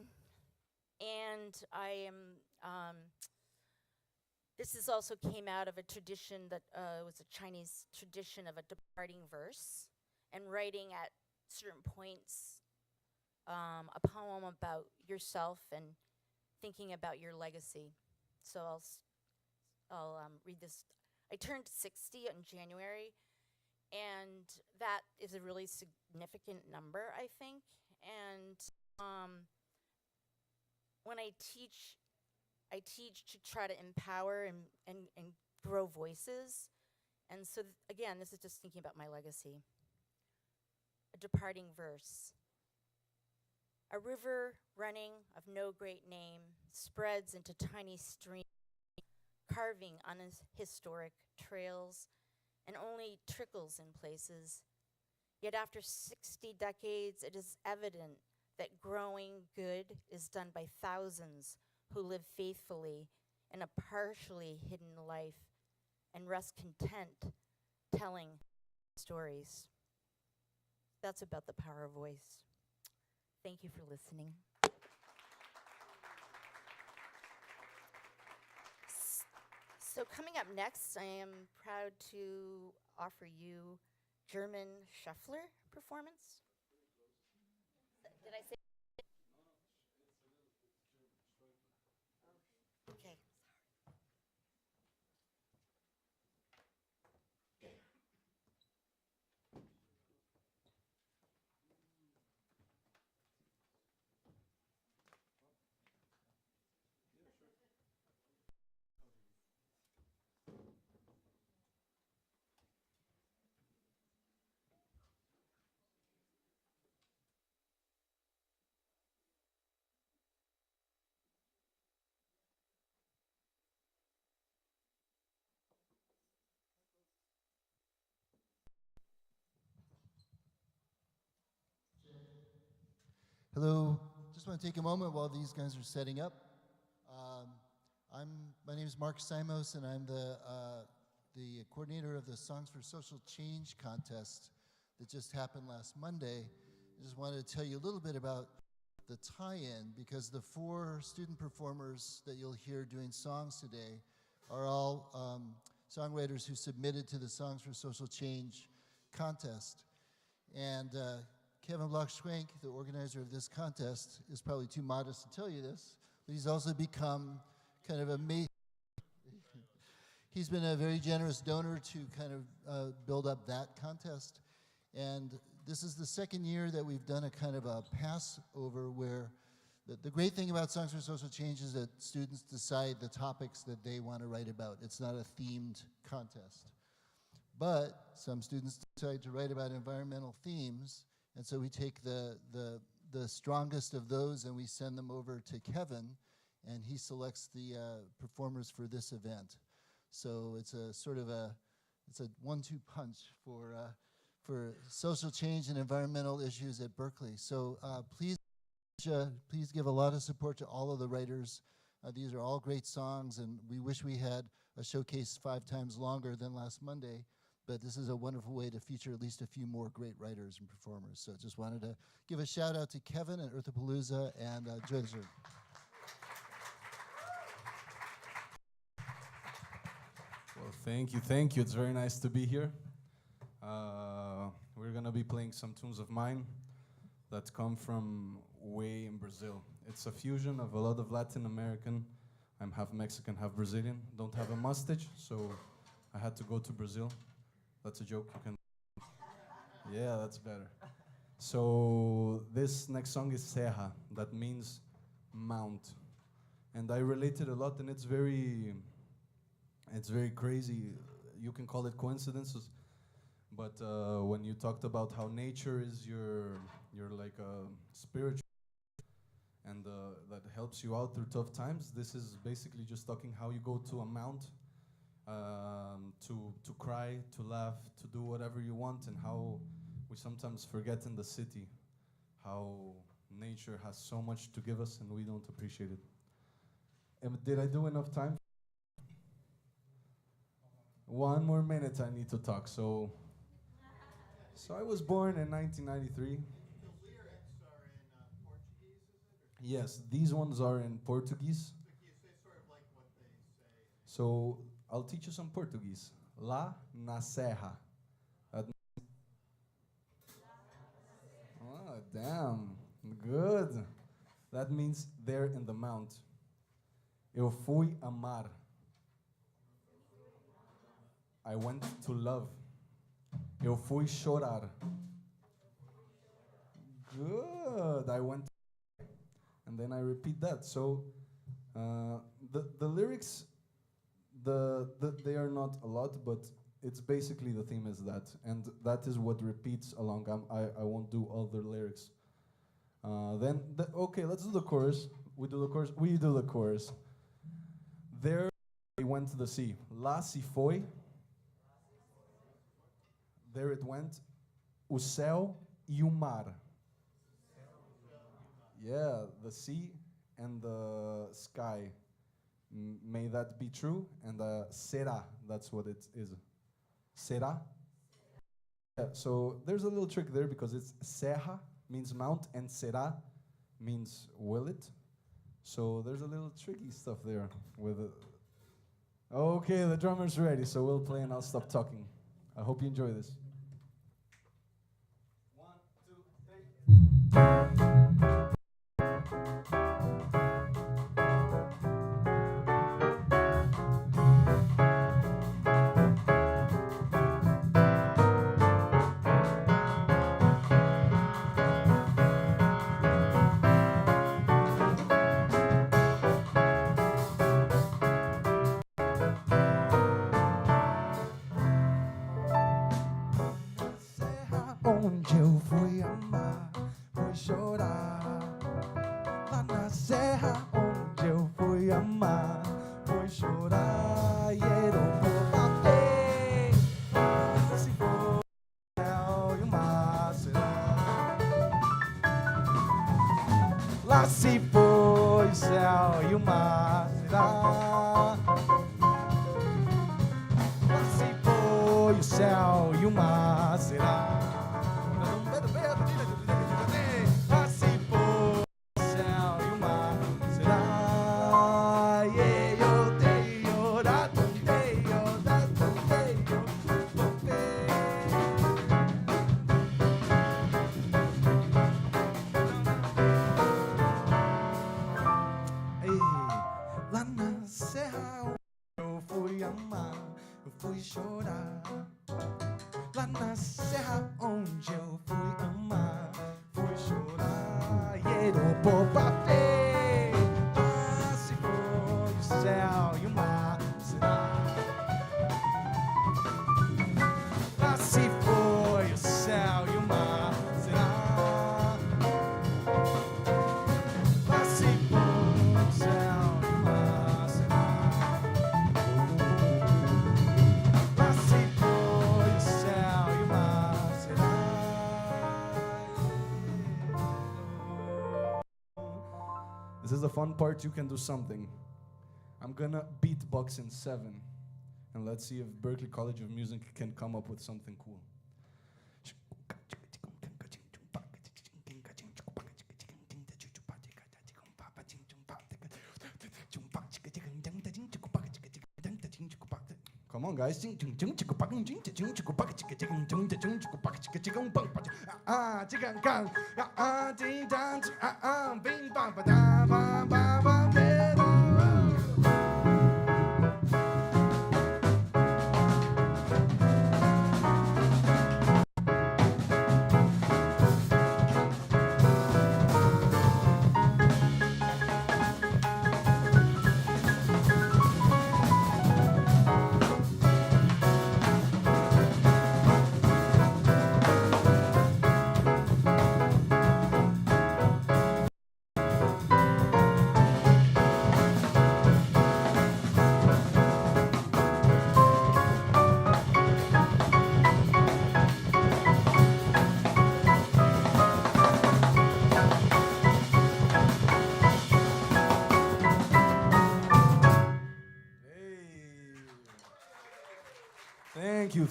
and I am, this is also came out of a tradition that was a Chinese tradition of a departing verse, and writing at certain points a poem about yourself and thinking about your legacy. So I'll read this. I turned 60 in January, and that is a really significant number, I think. And when I teach to try to empower and grow voices. And so, again, this is just thinking about my legacy. A departing verse. A river running of no great name spreads into tiny streams, carving on historic trails, and only trickles in places. Yet after 60 decades, it is evident that growing good is done by thousands who live faithfully in a partially hidden life and rest content telling stories. That's about the power of voice. Thank you for listening. So coming up next, I am proud to offer you German Scheufler performance. Did I say? Okay. Hello. Just want to take a moment while these guys are setting up. My name is Mark Simos, and I'm the coordinator of the Songs for Social Change contest that just happened last Monday. I just wanted to tell you a little bit about the tie-in, because the 4 student performers that you'll hear doing songs today are all songwriters who submitted to the Songs for Social Change contest. And Kevin Block-Schwenk, the organizer of this contest, is probably too modest to tell you this, but he's also become kind of amazing. He's been a very generous donor to kind of build up that contest. And this is the second year that we've done a kind of a Passover where the great thing about Songs for Social Change is that students decide the topics that they want to write about. It's not a themed contest. But some students decide to write about environmental themes, and so we take the strongest of those and we send them over to Kevin, and he selects the performers for this event. So it's a sort of it's a 1-2 punch for social change and environmental issues at Berklee. So please give a lot of support to all of the writers. These are all great songs, and we wish we had a showcase 5 times longer than last Monday, but this is a wonderful way to feature at least a few more great writers and performers. So just wanted to give a shout out to Kevin and Earthapalooza, and enjoy the show. Well, thank you. It's very nice to be here. We're gonna be playing some tunes of mine that come from way in Brazil. It's a fusion of a lot of Latin American. I'm half Mexican, half Brazilian. Don't have a mustache, so I had to go to Brazil. That's a joke. You can. Yeah, that's better. So this next song is Serra. That means mount, and I related a lot, and it's very crazy. You can call it coincidences, but when you talked about how nature is your like spiritual, and that helps you out through tough times, this is basically just talking how you go to a mount to cry, to laugh, to do whatever you want, and how we sometimes forget in the city how nature has so much to give us and we don't appreciate it. Did I do enough time? 1 more minute I need to talk. So I was born in 1993. The lyrics are in Portuguese, is it? Yes, these ones are in Portuguese. Like you say sort of like what they say. So I'll teach you some Portuguese. Lá na serra. Oh, damn. Good. That means there in the mount. Eu fui amar. I went to love. Eu fui chorar. Good. I went. And then I repeat that. So the lyrics, they are not a lot, but it's basically the theme is that, and that is what repeats along. I won't do all the lyrics. Okay, let's do the chorus. We do the chorus. There they went to the sea. Lá se foi. There it went. O céu e o mar. Yeah, the sea and the sky. May that be true. And será, that's what it is. Será? Yeah, so there's a little trick there because it's serra means mount and será means will it. So there's a little tricky stuff there with it. Okay, the drummer's ready, so we'll play and I'll stop talking. I hope you enjoy this. 1, 2, 3. Onde eu fui amar, fui chorar. Lá na serra, onde eu fui amar, fui chorar. E era um bater. Se for céu e o mar será. Lá se foi o céu e o mar será. Lá se foi o céu e o mar será. Lá se foi o céu e o mar será. Yeah, yo, day, yo, da, dum, day, yo, da, dum, day, yo, dum, day. Ei, lá na serra eu fui amar, eu fui chorar. Lá na serra onde eu fui amar, fui chorar. E no popapé, ah, se foi o céu e o mar será. Ah, se foi o céu e o mar será. Ah, se foi o céu e o mar será. Ah, se foi o céu e o mar será. This is the fun part. You can do something. I'm gonna beatbox in 7, and let's see if Berklee College of Music can come up with something cool. Come on, guys.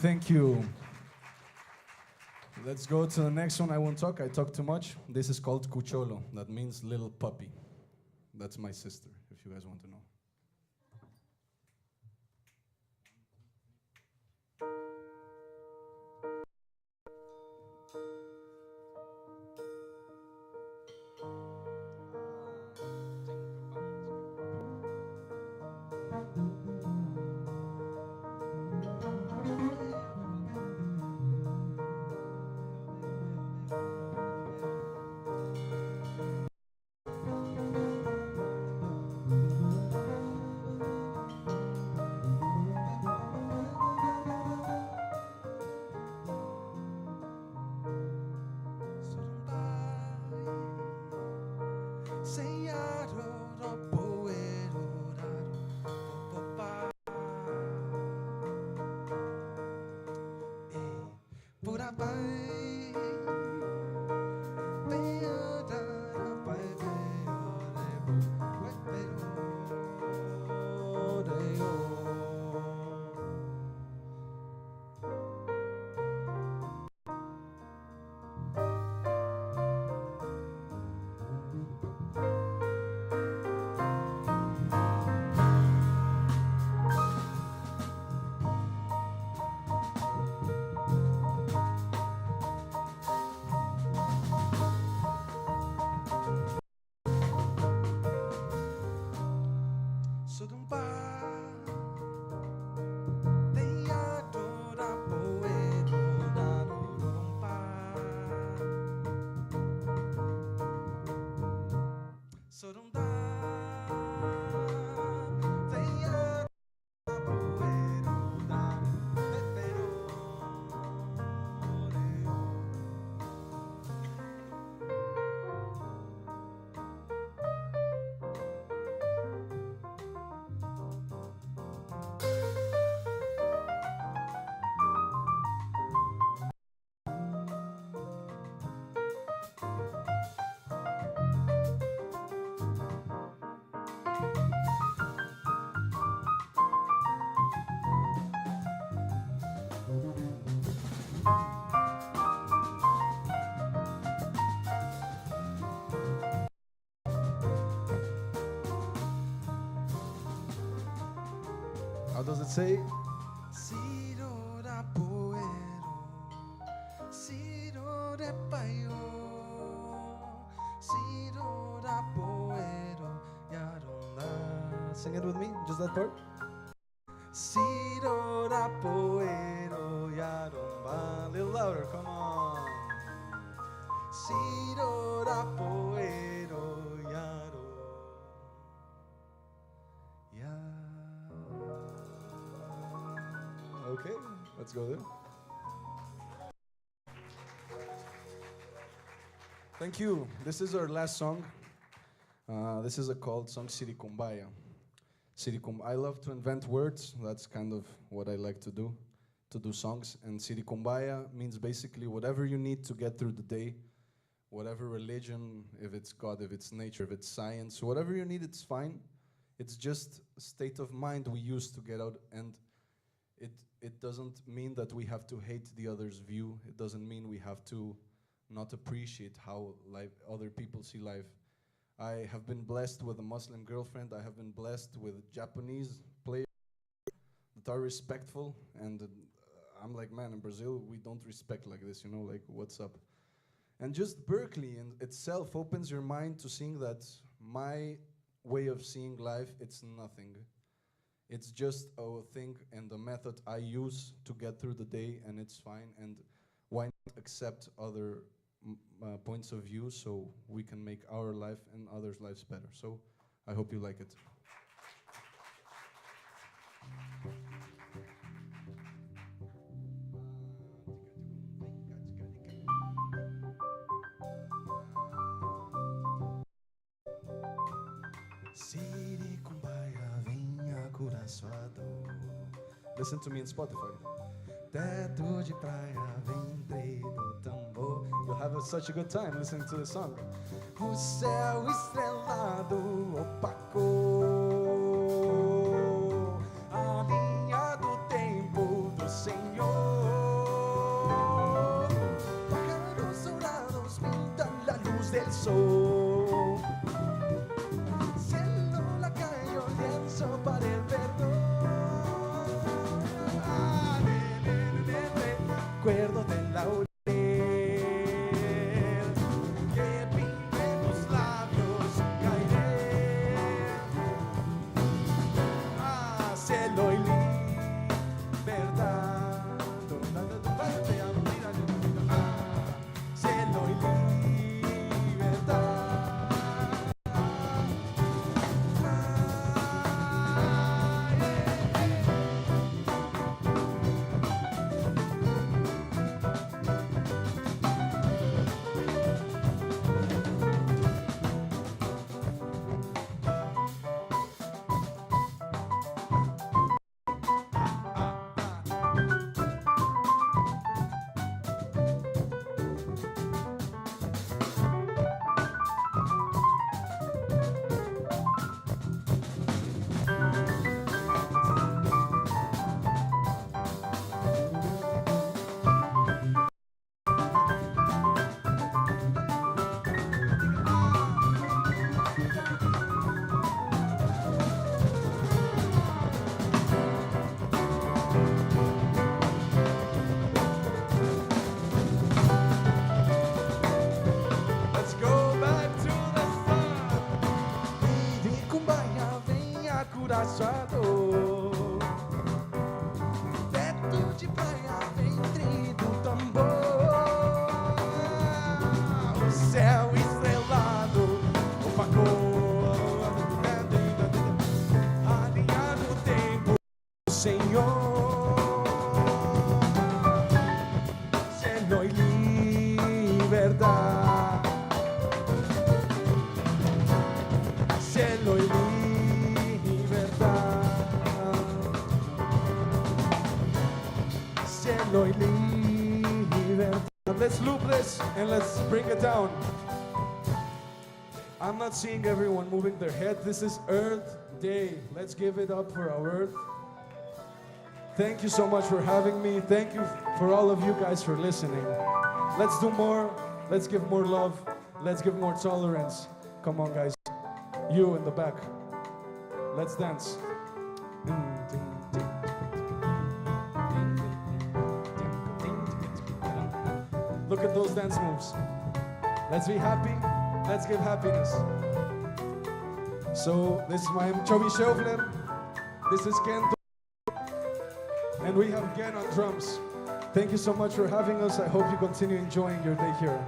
Thank you. Let's go to the next one. I won't talk. I talk too much. This is called Cucholo. That means little puppy. That's my sister, if you guys want to know. How does it say? Sirora poero, sirora payo, sirora poero, yaronda. Sing it with me, just that part. Sirora poero, yaromba. A little louder, come on. Sirora poero, yaro. Okay, let's go there. Thank you. This is our last song. This is a called song Sirikumbaya. I love to invent words. That's kind of what I like to do songs. And Sirikumbaya means basically whatever you need to get through the day, whatever religion, if it's God, if it's nature, if it's science, whatever you need, it's fine. It's just a state of mind we use to get out, and it doesn't mean that we have to hate the other's view. It doesn't mean we have to not appreciate how other people see life. I have been blessed with a Muslim girlfriend. I have been blessed with Japanese players that are respectful, and I'm like, man, in Brazil, we don't respect like this, you know, like, what's up? And just Berklee in itself opens your mind to seeing that my way of seeing life, it's nothing. It's just a thing and a method I use to get through the day, and it's fine. And why not accept other points of view so we can make our life and others' lives better? So I hope you like it. Sirikumbaya, venha curar sua dor. Listen to me in Spotify. Teto de praia, ventre do tambor. You'll have such a good time listening to the song. O céu estrelado opacou a linha do tempo do Senhor. Pájaros dorados pintan la luz del sol. Cielo, la calle, lienzo para el perdón. Recuerdo del laurel que pinte tus labios caeré. Cielo y libertad. Cielo y libertad. Let's go back to the sun. Sirikumbaya, venha curar sua dor. Teto de praia, ventre do tambor. O céu estrelado opacou a linha do tempo do Senhor. Cielo y libertad. Cielo y libertad. Cielo y libertad. Let's loop this and let's bring it down. I'm not seeing everyone moving their head. This is Earth Day. Let's give it up for our Earth. Thank you so much for having me. Thank you for all of you guys for listening. Let's do more. Let's give more love. Let's give more tolerance. Come on, guys. You in the back. Let's dance. Ding, ding, ding. Look at those dance moves. Let's be happy. Let's give happiness. So this is my Cobby Scheufler. This is Ken. And we have Ken on drums. Thank you so much for having us. I hope you continue enjoying your day here.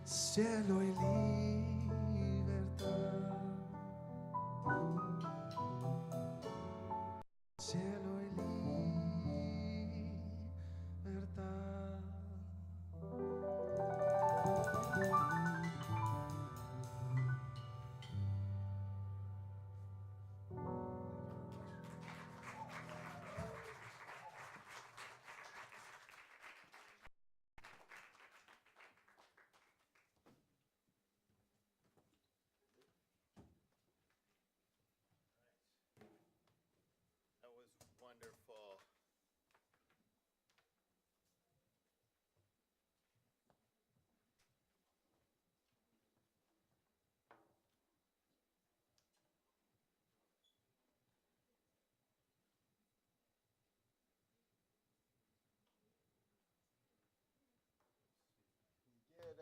Cielo y libertad. Cielo y libertad. That was wonderful. Get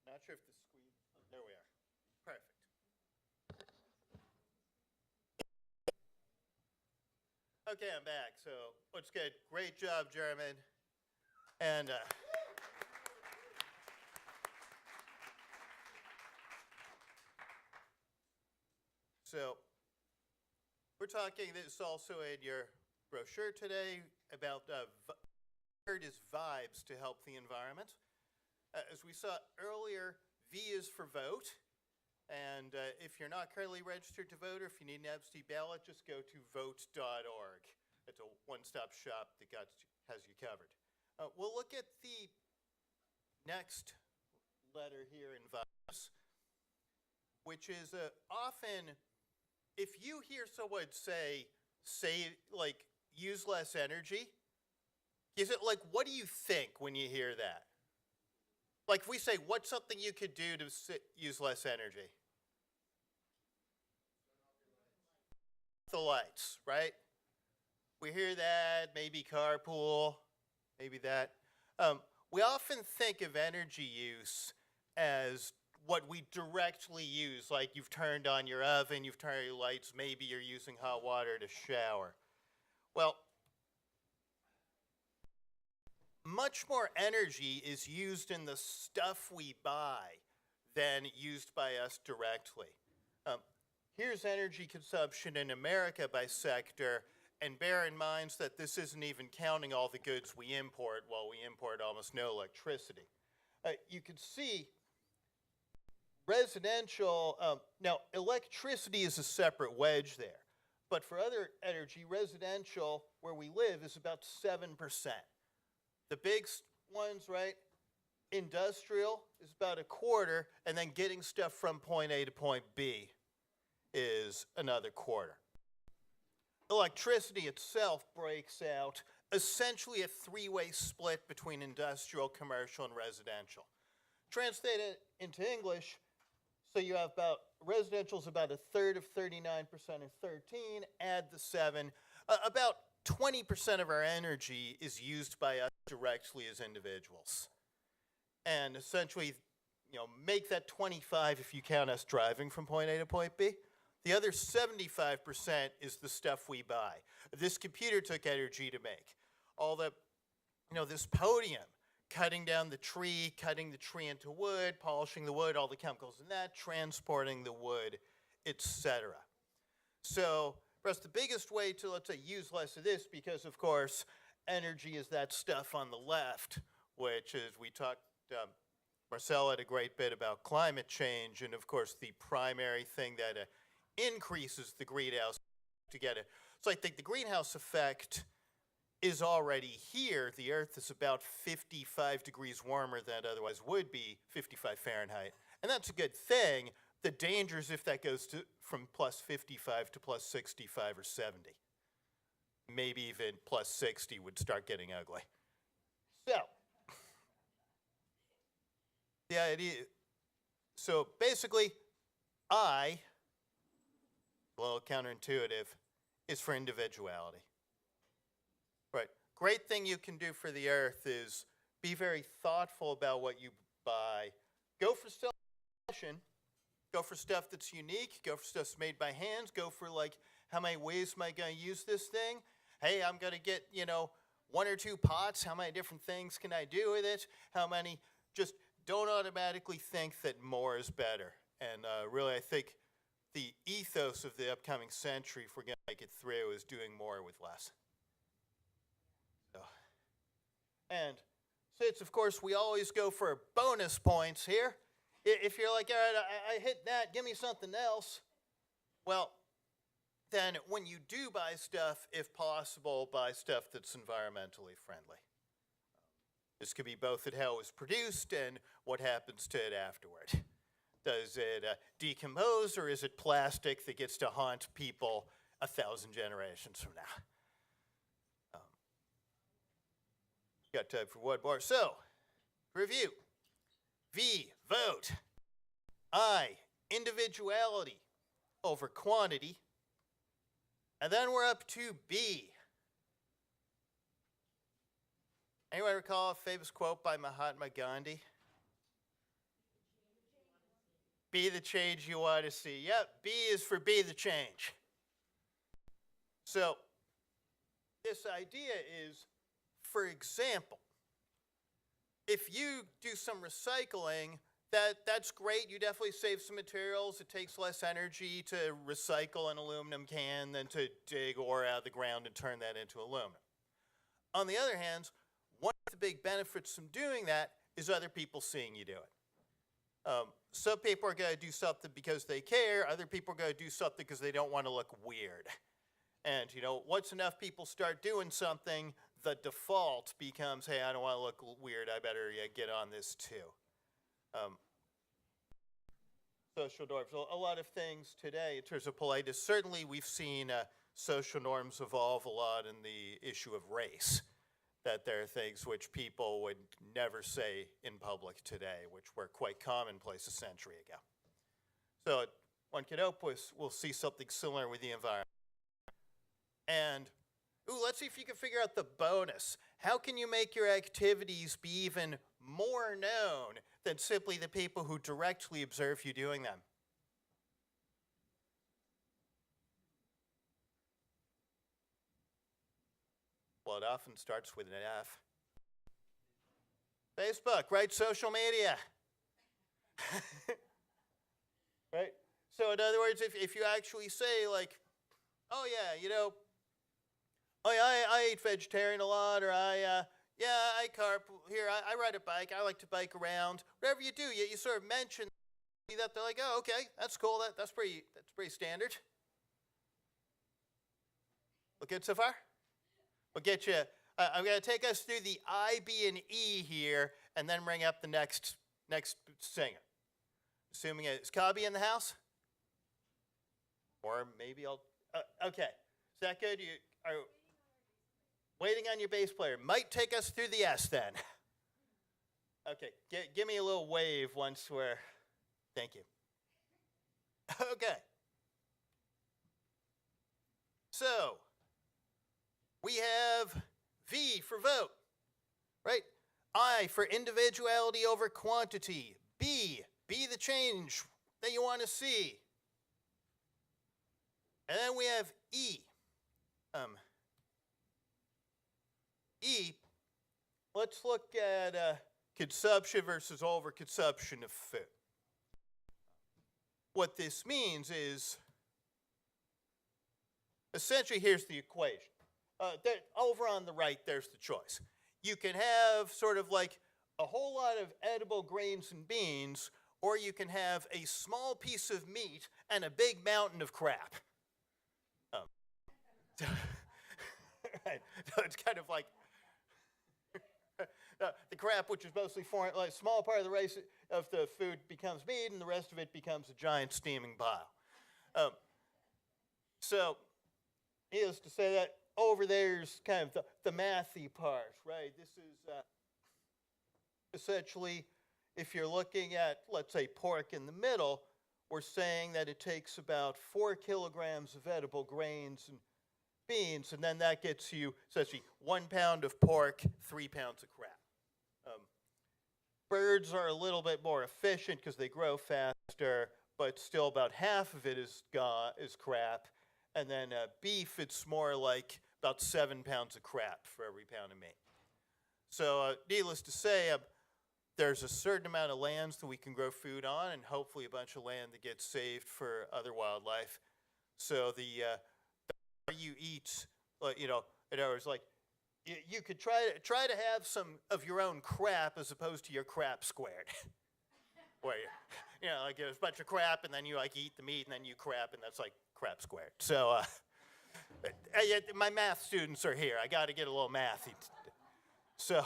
not sure if the squeeze. There we are. Perfect. Okay, I'm back. So let's get great job, German. And so we're talking, this is also in your brochure today, about word is vibes to help the environment. As we saw earlier, V is for vote. And if you're not currently registered to vote, or if you need an absentee ballot, just go to vote.org. It's a one-stop shop that has you covered. We'll look at the next letter here in vibes, which is often, if you hear someone say, like, use less energy, is it like, what do you think when you hear that? Like if we say, what's something you could do to use less energy? The lights, right? We hear that, maybe carpool, maybe that. We often think of energy use as what we directly use, like you've turned on your oven, you've turned on your lights, maybe you're using hot water to shower. Well, much more energy is used in the stuff we buy than used by us directly. Here's energy consumption in America by sector, and bear in mind that this isn't even counting all the goods we import, while we import almost no electricity. You can see residential, now electricity is a separate wedge there, but for other energy, residential, where we live, is about 7%. The big ones, right? Industrial is about a quarter, and then getting stuff from point A to point B is another quarter. Electricity itself breaks out essentially a three-way split between industrial, commercial, and residential. Translate it into English, so you have about, residential is about a third of 39% of 13, add the 7, about 20% of our energy is used by us directly as individuals. And essentially, make that 25 if you count us driving from point A to point B. The other 75% is the stuff we buy. This computer took energy to make. All the, this podium, cutting down the tree, cutting the tree into wood, polishing the wood, all the chemicals in that, transporting the wood, etc. So, for us, the biggest way to, let's say, use less of this, because, of course, energy is that stuff on the left, which is, we talked, Marcela had a great bit about climate change, and, of course, the primary thing that increases the greenhouse to get it. So I think the greenhouse effect is already here. The Earth is about 55 degrees warmer than it otherwise would be, 55 Fahrenheit. And that's a good thing. The danger is if that goes to from plus 55 to plus 65 or 70. Maybe even plus 60 would start getting ugly. So, the idea, so basically, a little counterintuitive, is for individuality. Right. Great thing you can do for the earth is be very thoughtful about what you buy. Go for self-expression. Go for stuff that's unique. Go for stuff that's made by hands. Go for like, how many ways am I going to use this thing? Hey, I'm going to get, 1 or 2 pots. How many different things can I do with it? How many? Just don't automatically think that more is better. And really, I think the ethos of the upcoming century, if we're going to make it through, is doing more with less. So, and since, of course, we always go for bonus points here, if you're like, all right, I hit that, give me something else, well, then when you do buy stuff, if possible, buy stuff that's environmentally friendly. This could be both at how it was produced and what happens to it afterward. Does it decompose, or is it plastic that gets to haunt people 1,000 generations from now? Got time for one more. So, review. V, vote. I, individuality over quantity. And then we're up to B. Anyone recall a famous quote by Mahatma Gandhi? Be the change you want to see. Yep, B is for be the change. So, this idea is, for example, if you do some recycling, that's great. You definitely save some materials. It takes less energy to recycle an aluminum can than to dig ore out of the ground and turn that into aluminum. On the other hand, one of the big benefits from doing that is other people seeing you do it. Some people are going to do something because they care. Other people are going to do something because they don't want to look weird. And, once enough people start doing something, the default becomes, hey, I don't want to look weird. I better get on this too. Social norms. A lot of things today in terms of politeness. Certainly we've seen social norms evolve a lot in the issue of race. That there are things which people would never say in public today, which were quite commonplace a century ago. So one could hope we'll see something similar with the environment. And, let's see if you can figure out the bonus. How can you make your activities be even more known than simply the people who directly observe you doing them? Well, it often starts with an F. Facebook, right? Social media. Right? So in other words, if you actually say like, oh yeah, I eat vegetarian a lot, or I carpool here, I ride a bike, I like to bike around. Whatever you do, you sort of mention that, they're like, oh, okay, that's cool, that's pretty standard. Look good so far? We'll get you, I'm going to take us through the I, B, and E here, and then bring up the next singer. Assuming it's Cobby in the house? Or maybe okay. Is that good? You are waiting on your bass player. Might take us through the S then. Okay, give me a little wave once we're, thank you. Okay. So, we have V for vote, right? I for individuality over quantity. B, be the change that you want to see. And then we have E. E, let's look at consumption versus overconsumption of food. What this means is, essentially, here's the equation. Over on the right, there's the choice. You can have sort of like a whole lot of edible grains and beans, or you can have a small piece of meat and a big mountain of crap. Right. So it's kind of like the crap, which is mostly foreign, like small part of the race of the food becomes meat, and the rest of it becomes a giant steaming pile. So, needless to say that over there's kind of the mathy part, right? This is essentially, if you're looking at, let's say, pork in the middle, we're saying that it takes about 4 kilograms of edible grains and beans, and then that gets you essentially 1 pound of pork, 3 pounds of crap. Birds are a little bit more efficient because they grow faster, but still about half of it is crap. And then beef, it's more like about 7 pounds of crap for every pound of meat. So needless to say, there's a certain amount of lands that we can grow food on, and hopefully a bunch of land that gets saved for other wildlife. So the you eat, in other words, like you could try to have some of your own crap as opposed to your crap squared, where like there's a bunch of crap and then you like eat the meat and then you crap and that's like crap squared. So my math students are here. I got to get a little mathy. So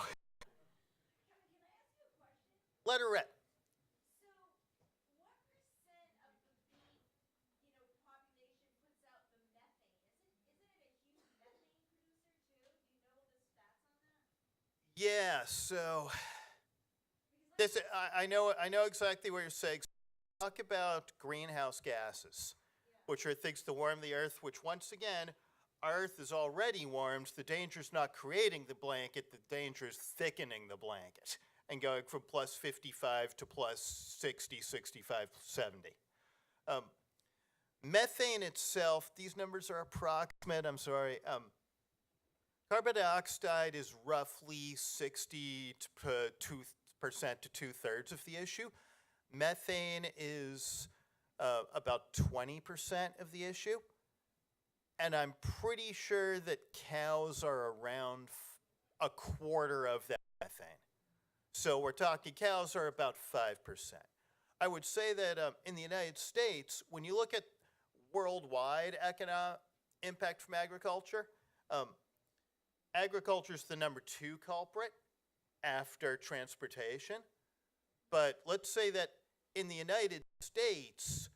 letter rep. Yeah, so this I know exactly what you're saying. Talk about greenhouse gases, which are things to warm the earth, which once again, our earth is already warmed. The danger is not creating the blanket, the danger is thickening the blanket and going from plus 55 to plus 60, 65, 70. Methane itself, these numbers are approximate, I'm sorry. Carbon dioxide is roughly 60% to 2/3 of the issue. Methane is about 20% of the issue. And I'm pretty sure that cows are around a quarter of that methane. So we're talking cows are about 5%. I would say that in the United States, when you look at worldwide economic impact from agriculture, agriculture is the number 2 culprit after transportation. But let's say that in the United States,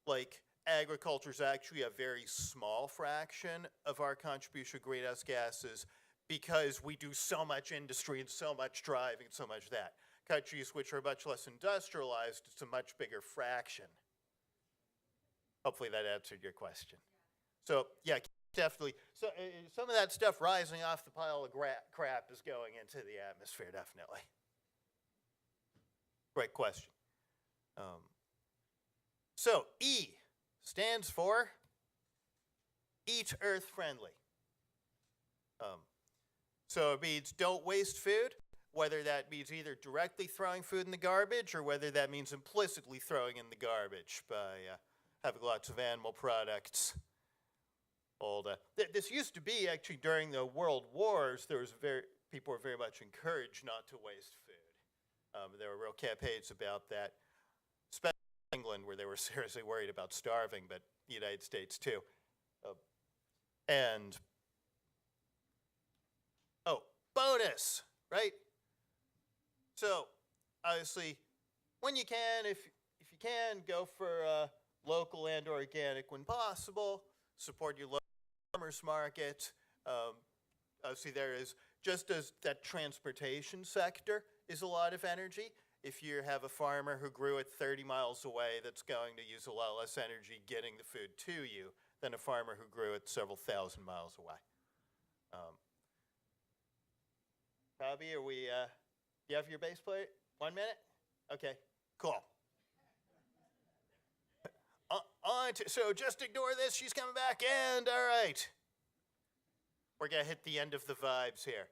like agriculture is actually a very small fraction of our contribution to greenhouse gases because we do so much industry and so much driving and so much of that. Countries which are much less industrialized, it's a much bigger fraction. Hopefully that answered your question. So yeah, definitely. So some of that stuff rising off the pile of crap is going into the atmosphere, definitely. Great question. So E stands for Eat Earth Friendly. So it means don't waste food, whether that means either directly throwing food in the garbage or whether that means implicitly throwing in the garbage by having lots of animal products. This used to be actually during the World Wars. People were very much encouraged not to waste food. There were real campaigns about that, especially in England, where they were seriously worried about starving, but the United States too. Bonus, right? So obviously, when you can, if you can, go for local and organic when possible. Support your local farmers market. Obviously, there is, just as that transportation sector is a lot of energy, if you have a farmer who grew it 30 miles away, that's going to use a lot less energy getting the food to you than a farmer who grew it several thousand miles away. Cobby, do you have your base plate? 1 minute? Okay, cool. So just ignore this, she's coming back, and all right. We're gonna hit the end of the vibes here.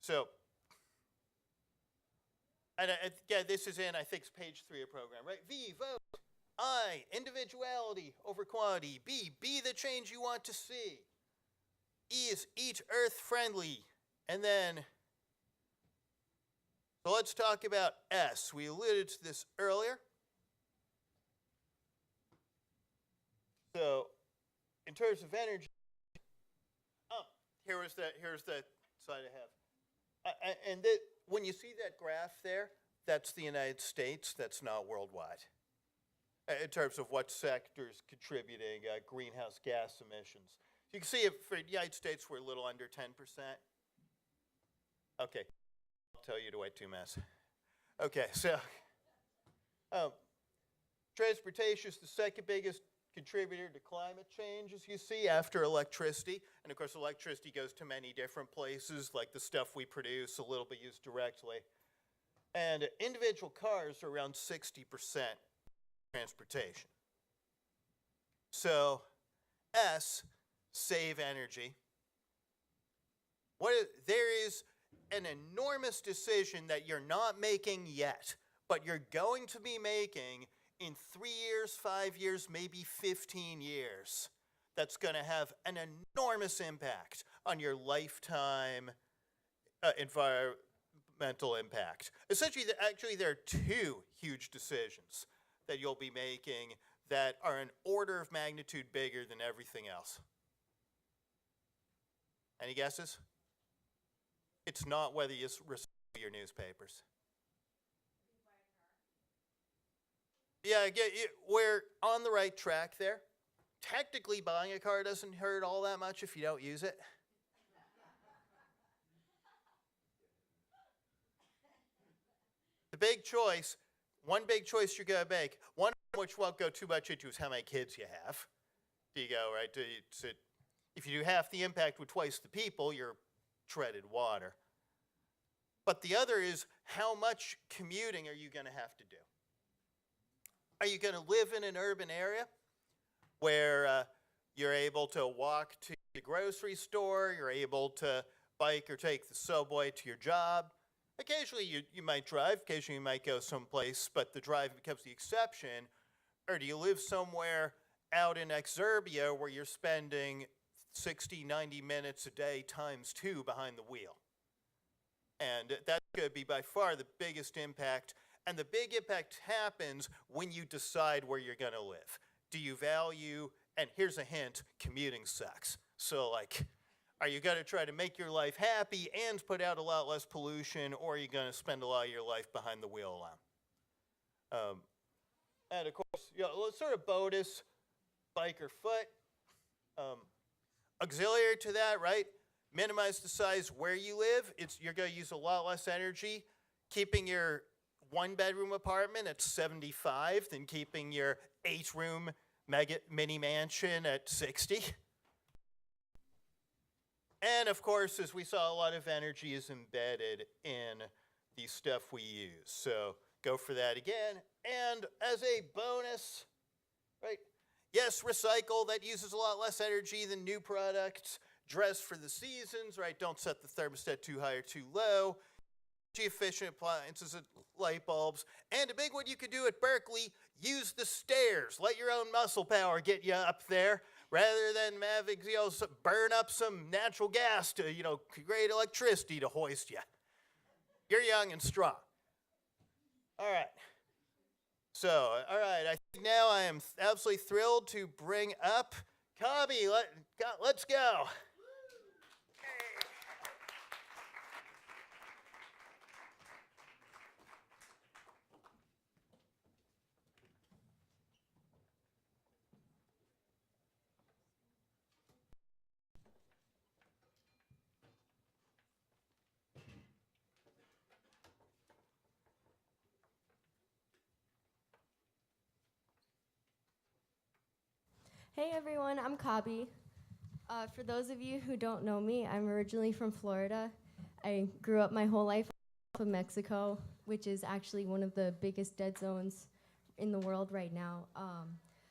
So, and again, this is in, I think, page 3 of program, right? V, vote. I, individuality over quantity. B, be the change you want to see. E is eat earth friendly. And then, so let's talk about S. We alluded to this earlier. So, in terms of energy, here's the slide I have. And when you see that graph there, that's the United States. That's not worldwide. In terms of what sectors contributing greenhouse gas emissions. You can see it for the United States, we're a little under 10%. Okay, I'll tell you to wait 2 minutes. Okay, so transportation is the second biggest contributor to climate change, as you see, after electricity. And of course, electricity goes to many different places, like the stuff we produce, a little bit used directly. And individual cars are around 60% transportation. So, S, save energy. There is an enormous decision that you're not making yet, but you're going to be making in 3 years, 5 years, maybe 15 years. That's going to have an enormous impact on your lifetime environmental impact. Essentially, actually, there are two huge decisions that you'll be making that are an order of magnitude bigger than everything else. Any guesses? It's not whether you recycle your newspapers. Yeah, we're on the right track there. Technically, buying a car doesn't hurt all that much if you don't use it. The big choice, one big choice you're going to make, one which won't go too much into is how many kids you have. Do you go, right? If you do half the impact with twice the people, you're treaded water. But the other is, how much commuting are you going to have to do? Are you going to live in an urban area where you're able to walk to the grocery store, you're able to bike or take the subway to your job? Occasionally you might drive, occasionally you might go someplace, but the drive becomes the exception. Or do you live somewhere out in exurbia where you're spending 60, 90 minutes a day times 2 behind the wheel? And that's going to be by far the biggest impact. And the big impact happens when you decide where you're going to live. Do you value, and here's a hint, commuting sucks. So are you going to try to make your life happy and put out a lot less pollution, or are you going to spend a lot of your life behind the wheel alone? And of course, sort of bonus, bike or foot. Auxiliary to that, right? Minimize the size where you live. You're going to use a lot less energy keeping your 1-bedroom apartment at 75 than keeping your 8-room mini mansion at 60. And of course, as we saw, a lot of energy is embedded in the stuff we use. So go for that again. And as a bonus, right? Yes, recycle, that uses a lot less energy than new products. Dress for the seasons, right? Don't set the thermostat too high or too low. Energy-efficient appliances and light bulbs. And a big one you could do at Berklee, use the stairs. Let your own muscle power get you up there, rather than having, burn up some natural gas to, create electricity to hoist you. You're young and strong. All right. So, all right, I think now I am absolutely thrilled to bring up Cobby. Let's go. Hey everyone, I'm Cobby. For those of you who don't know me, I'm originally from Florida. I grew up my whole life in Mexico, which is actually one of the biggest dead zones in the world right now.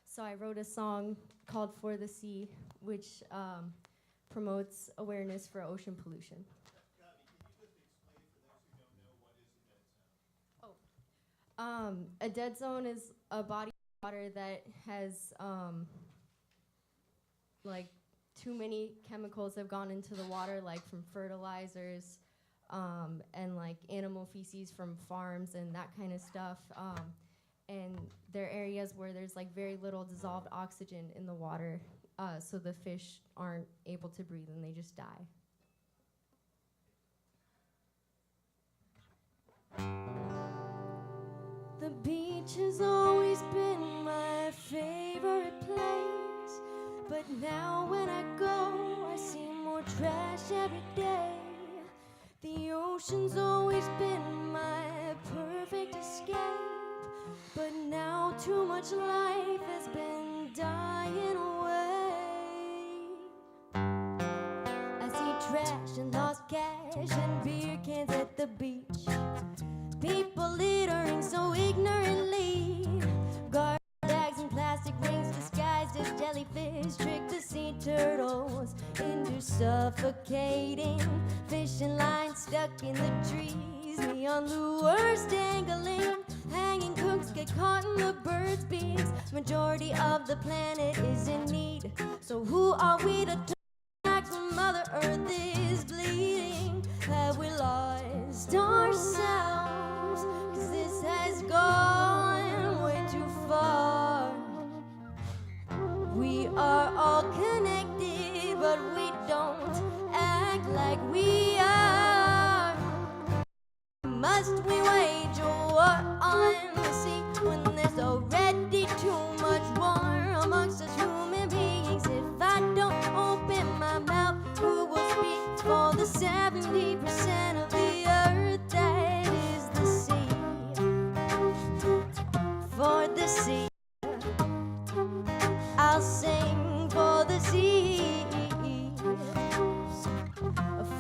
So I wrote a song called For the Sea, which promotes awareness for ocean pollution. Cobby, can you just explain for those who don't know what is a dead zone? A dead zone is a body of water that has too many chemicals have gone into the water, like from fertilizers and animal feces from farms and that kind of stuff. And there are areas where there's very little dissolved oxygen in the water, so the fish aren't able to breathe and they just die. The beach has always been my favorite place, but now when I go, I see more trash every day. The ocean's always been my perfect escape, but now too much life has been done. suffocating. Fishing lines stuck in the trees, neon lures dangling. Hanging cooks get caught in the birds' beaks. Majority of the planet is in need. So who are we to turn back when Mother Earth is bleeding? Have we lost ourselves? 'Cause this has gone way too far. We are all connected, but we don't act like we are. Must we wage a war on the sea when there's already too much war amongst us human beings? If I don't open my mouth, who will speak for the 70% of the earth that is the sea? For the sea, I'll sing for the sea.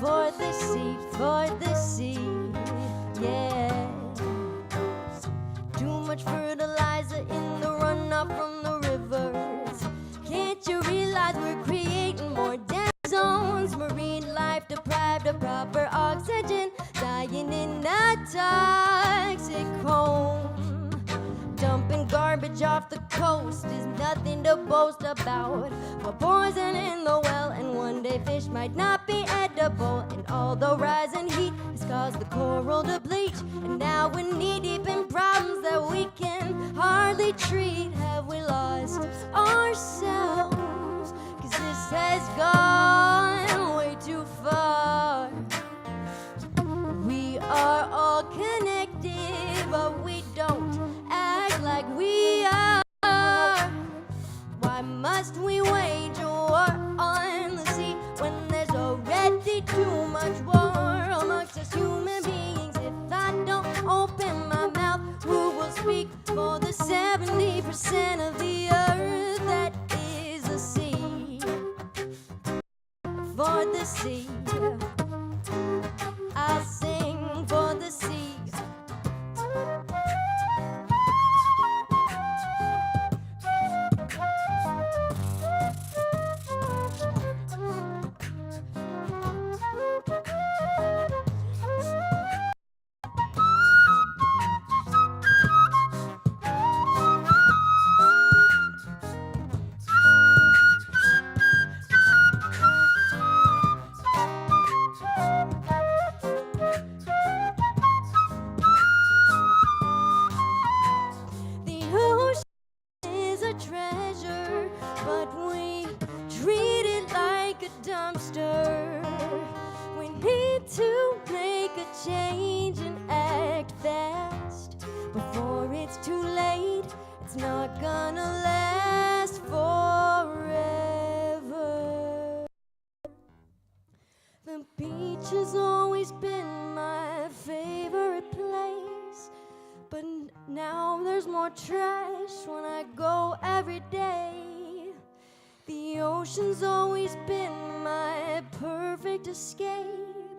For the sea, for the sea, yeah. Too much fertilizer in the runoff from the rivers. Can't you realize we're creating more dead zones? Marine life deprived of proper oxygen, dying in a toxic home. Dumping garbage off the coast is nothing to boast about. We're poison in the well, and one day fish might not be edible. And all the rising heat has caused the coral to bleach. And now we're knee deep in problems that we can hardly treat. Have we lost ourselves? 'Cause this has gone way too far. We are all connected, but we don't act like we are. Why must we wage a war on the sea when there's already too much war amongst us human beings? If I don't open my mouth, who will speak for the 70% of the earth that is the sea? For the sea, I'll sing for the sea. The ocean is a treasure, but we treat it like a dumpster. We need to make a change and act fast before it's too late. It's not gonna last forever. The beach has always been my favorite place, but now there's more trash when I go every day. The ocean's always been my perfect escape,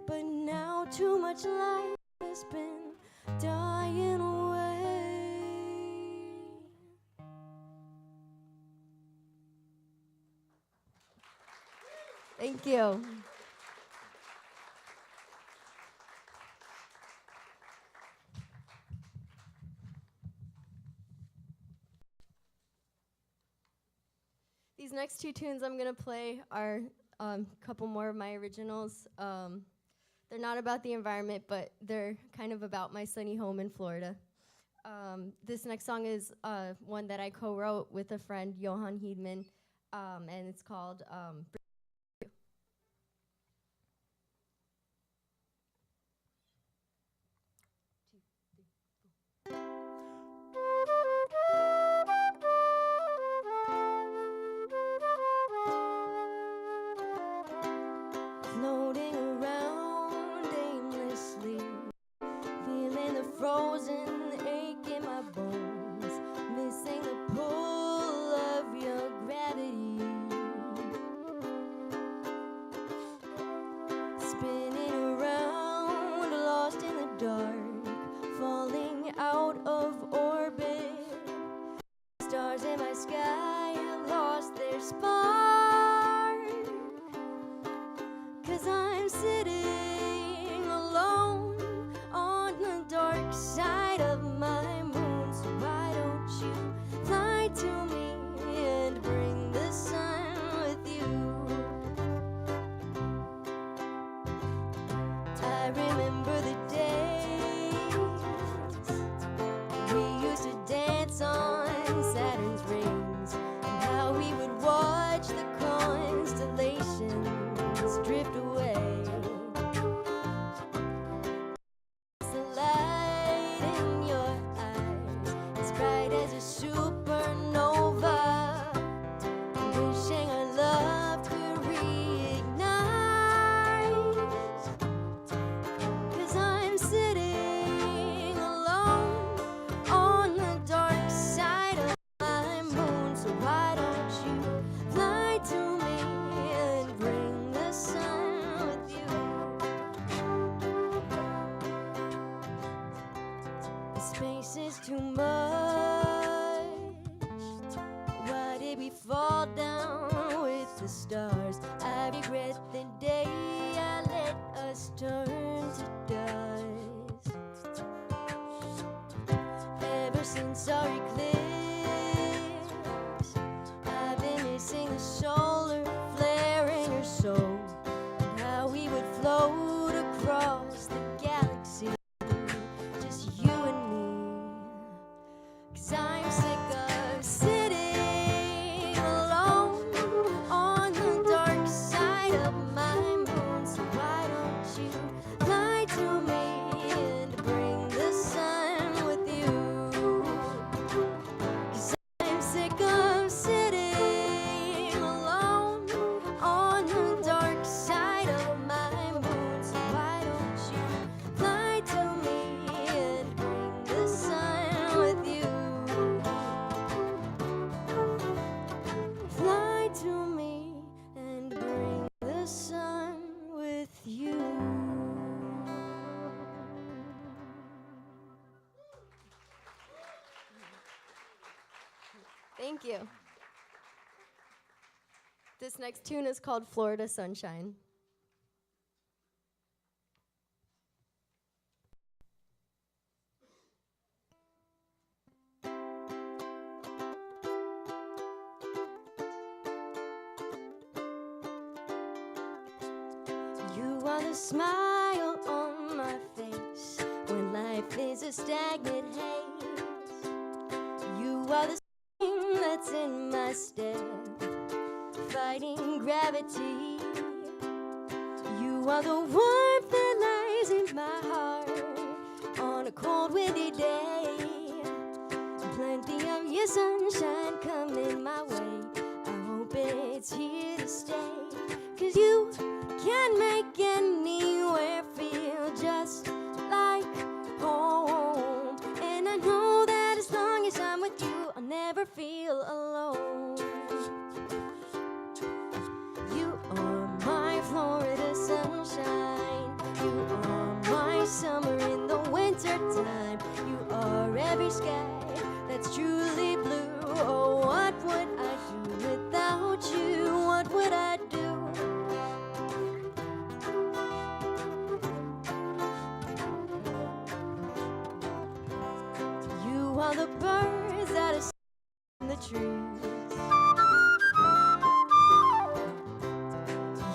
but now too much life has been dying away. Thank you. These next two tunes I'm going to play are a couple more of my originals. They're not about the environment, but they're kind of about my sunny home in Florida. This next song is one that I co-wrote with a friend, Johan Hiedman, and it's called floating around aimlessly, feeling the frozen ache in my bones, missing the pull of your gravity. remember the days we used to dance on Saturn's rings, and how we would watch the constellations drift away. The light in your eyes, as bright as a supernova, wishing our love could reignite. 'Cause I'm sitting alone on the dark side of my moon, so why don't you fly to me and bring the sun with you? The space is too much. Why did we fall down with the stars? I regret the day I let us turn to dust. Ever since our eclipse, I've been missing the solar flare in your soul, and how we would float across the galaxy, just you and me. 'Cause I'm sick of sitting alone on the dark side of my moon, so why don't you fly to me and bring the sun with you? 'Cause I'm sick of sitting alone on the dark side of my moon, so why don't you fly to me and bring the sun with you? Fly to me and bring the sun with you. Thank you. This next tune is called Florida Sunshine. You are the smile on my face when life is a stagnant haze. You are the thing that's in my step, fighting gravity. You are the warmth that lies in my heart on a cold, windy day. Plenty of your sunshine coming my way. I hope it's here to stay. 'Cause you can make anywhere feel just like home. And I know that as long as I'm with you, I'll never feel alone. You are my Florida sunshine. You are my summer in the winter time. You are every sky that's truly blue. Oh, what would I do without you? What would I do? You are the birds that are in the trees.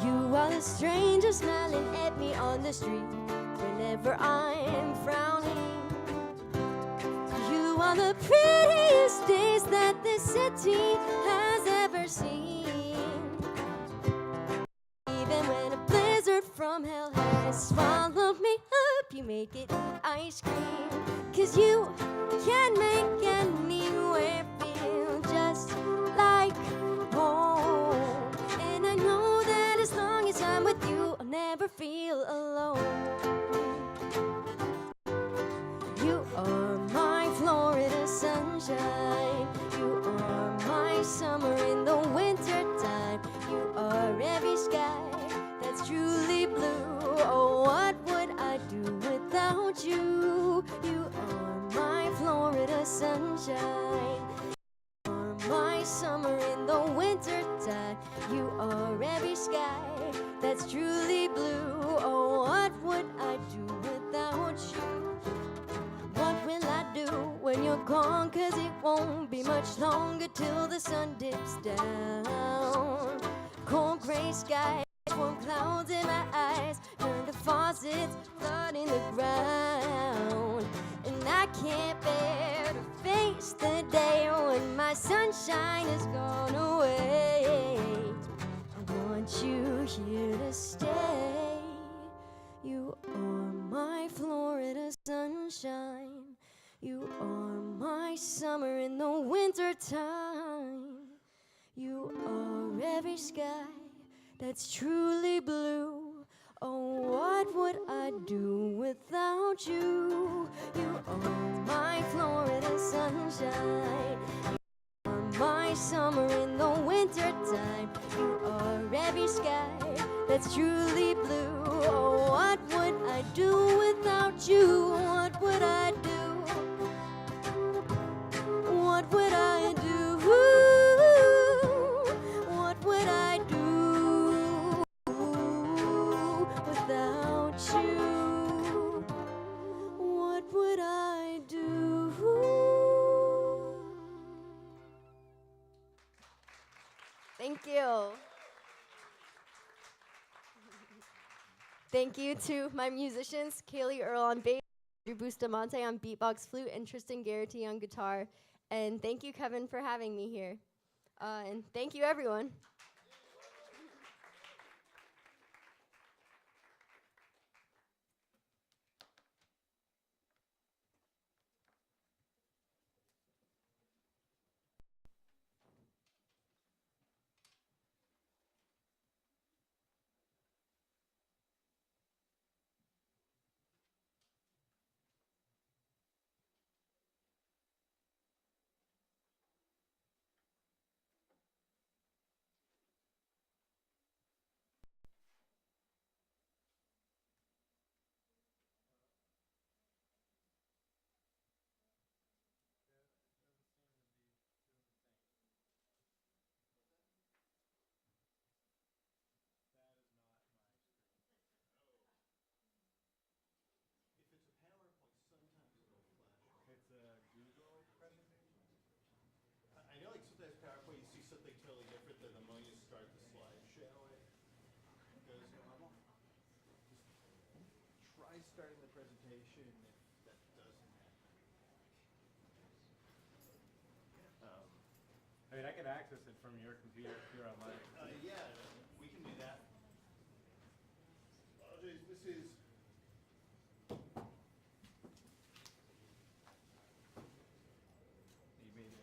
You are the stranger smiling at me on the street whenever I'm frowning. You are the prettiest days that this city has ever seen. Even when a blizzard from hell has swallowed me up, you make it ice cream. 'Cause you can make anywhere feel just like home. And I know that as long as I'm with you, I'll never feel alone. You are my Florida sunshine. You are my summer in the winter time. You are every sky that's truly blue. Oh, what would I do without you? You are my Florida sunshine. You are my summer in the winter time. You are every sky that's truly blue. Oh, what would I do without you? What will I do when you're gone? 'Cause it won't be much longer till the sun dips down. Cold gray skies, warm clouds in my eyes, turn to faucets, heart in the ground. And I can't bear to face the day when my sunshine is gone away. I want you here to stay. You are my Florida sunshine. You are my summer in the winter time. You are every sky that's truly blue. Oh, what would I do without you? You are my Florida sunshine. You are my summer in the winter time. You are every sky that's truly blue. Oh, what would I do without you? What would I do? What would I do? What would I do without you? What would I do? Thank you. Thank you to my musicians, Kaylee Earl on bass, Andrew Bustamante on beatbox flute, and Tristan Garrity on guitar. And thank you, Kevin, for having me here. And thank you, everyone. I know, like sometimes PowerPoint, you see something totally different than the moment you start the slideshow. It goes normal. Just try starting the presentation if that doesn't happen. I mean, I can access it from your computer if you're online. Yeah, we can do that. This is. You mean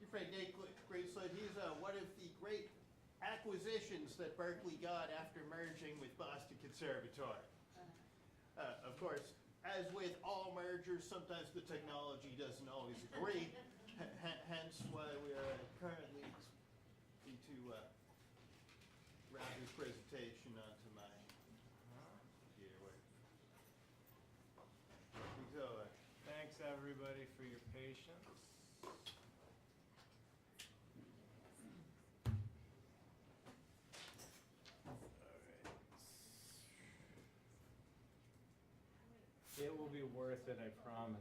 Your friend Nate Greenslit, he's one of the great acquisitions that Berklee got after merging with Boston Conservatory. Of course, as with all mergers, sometimes the technology doesn't always agree. Hence why we are currently need to round this presentation onto my computer. So, thanks everybody for your patience. It will be worth it, I promise.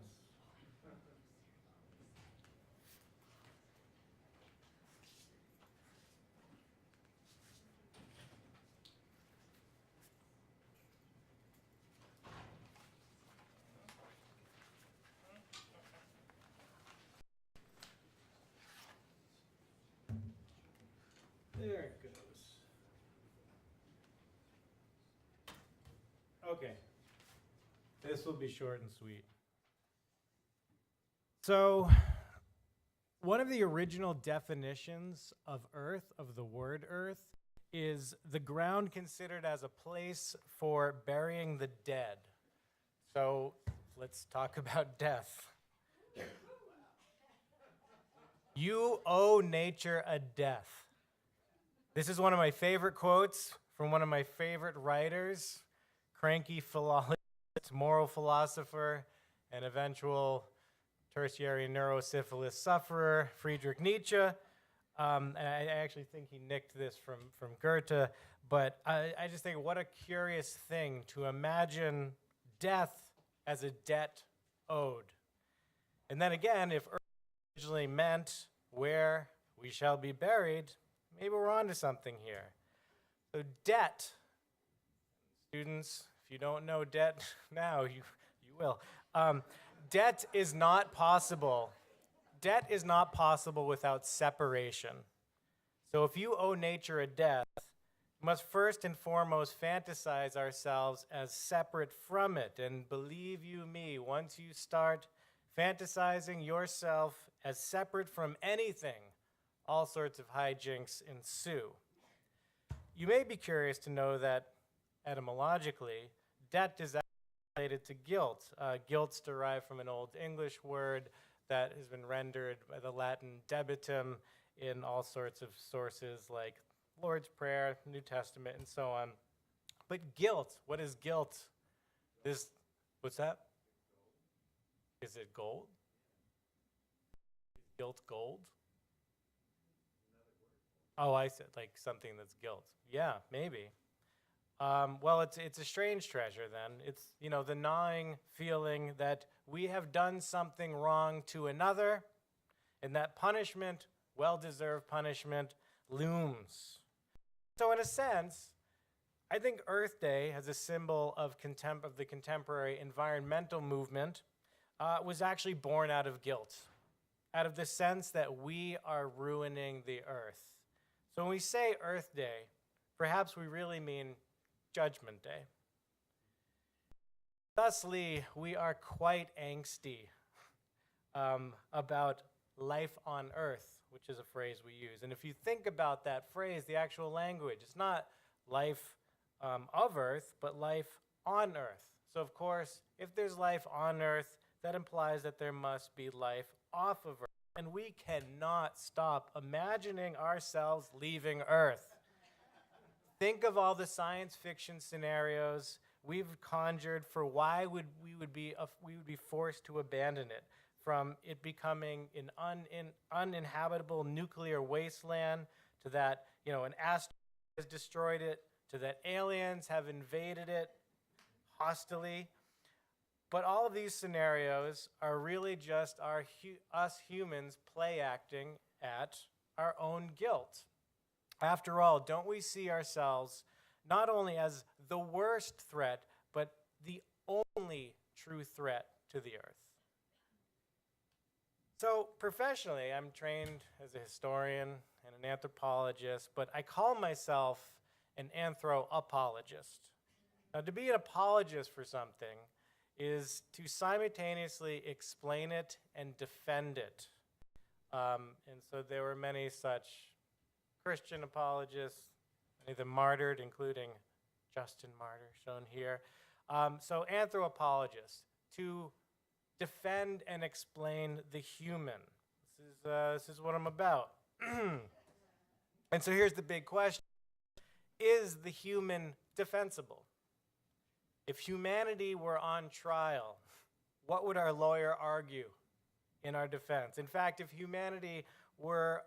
There it goes. Okay. This will be short and sweet. So, one of the original definitions of Earth, of the word Earth, is the ground considered as a place for burying the dead. So, let's talk about death. You owe nature a death. This is one of my favorite quotes from one of my favorite writers, cranky philologist, moral philosopher, and eventual tertiary neurosyphilis sufferer, Friedrich Nietzsche. And I actually think he nicked this from Goethe. But I just think what a curious thing to imagine death as a debt owed. And then again, if Earth originally meant where we shall be buried, maybe we're onto something here. So debt, students, if you don't know debt now, you will. Debt is not possible. Debt is not possible without separation. So if you owe nature a debt, we must first and foremost fantasize ourselves as separate from it. And believe you me, once you start fantasizing yourself as separate from anything, all sorts of hijinks ensue. You may be curious to know that etymologically, debt is related to guilt. Guilt's derived from an Old English word that has been rendered by the Latin debitum in all sorts of sources like Lord's Prayer, New Testament, and so on. But guilt, what is guilt? What's that? Is it gold? Is guilt gold? Oh, I said like something that's guilt. Yeah, maybe. Well, it's a strange treasure then. It's, the gnawing feeling that we have done something wrong to another, and that punishment, well-deserved punishment, looms. So in a sense, I think Earth Day, as a symbol of the contemporary environmental movement, was actually born out of guilt, out of the sense that we are ruining the Earth. So when we say Earth Day, perhaps we really mean Judgment Day. Thusly, we are quite angsty about life on Earth, which is a phrase we use. And if you think about that phrase, the actual language, it's not life of Earth, but life on Earth. So of course, if there's life on Earth, that implies that there must be life off of Earth. And we cannot stop imagining ourselves leaving Earth. Think of all the science fiction scenarios we've conjured for why we would be forced to abandon it, from it becoming an uninhabitable nuclear wasteland to that, an asteroid has destroyed it, to that aliens have invaded it hostilely. But all of these scenarios are really just us humans play acting at our own guilt. After all, don't we see ourselves not only as the worst threat, but the only true threat to the Earth? So professionally, I'm trained as a historian and an anthropologist, but I call myself an anthropologist. Now, to be an apologist for something is to simultaneously explain it and defend it. And so there were many such Christian apologists, many of them martyred, including Justin Martyr, shown here. So anthropologists, to defend and explain the human. This is what I'm about. And so here's the big question. Is the human defensible? If humanity were on trial, what would our lawyer argue in our defense? In fact, if humanity were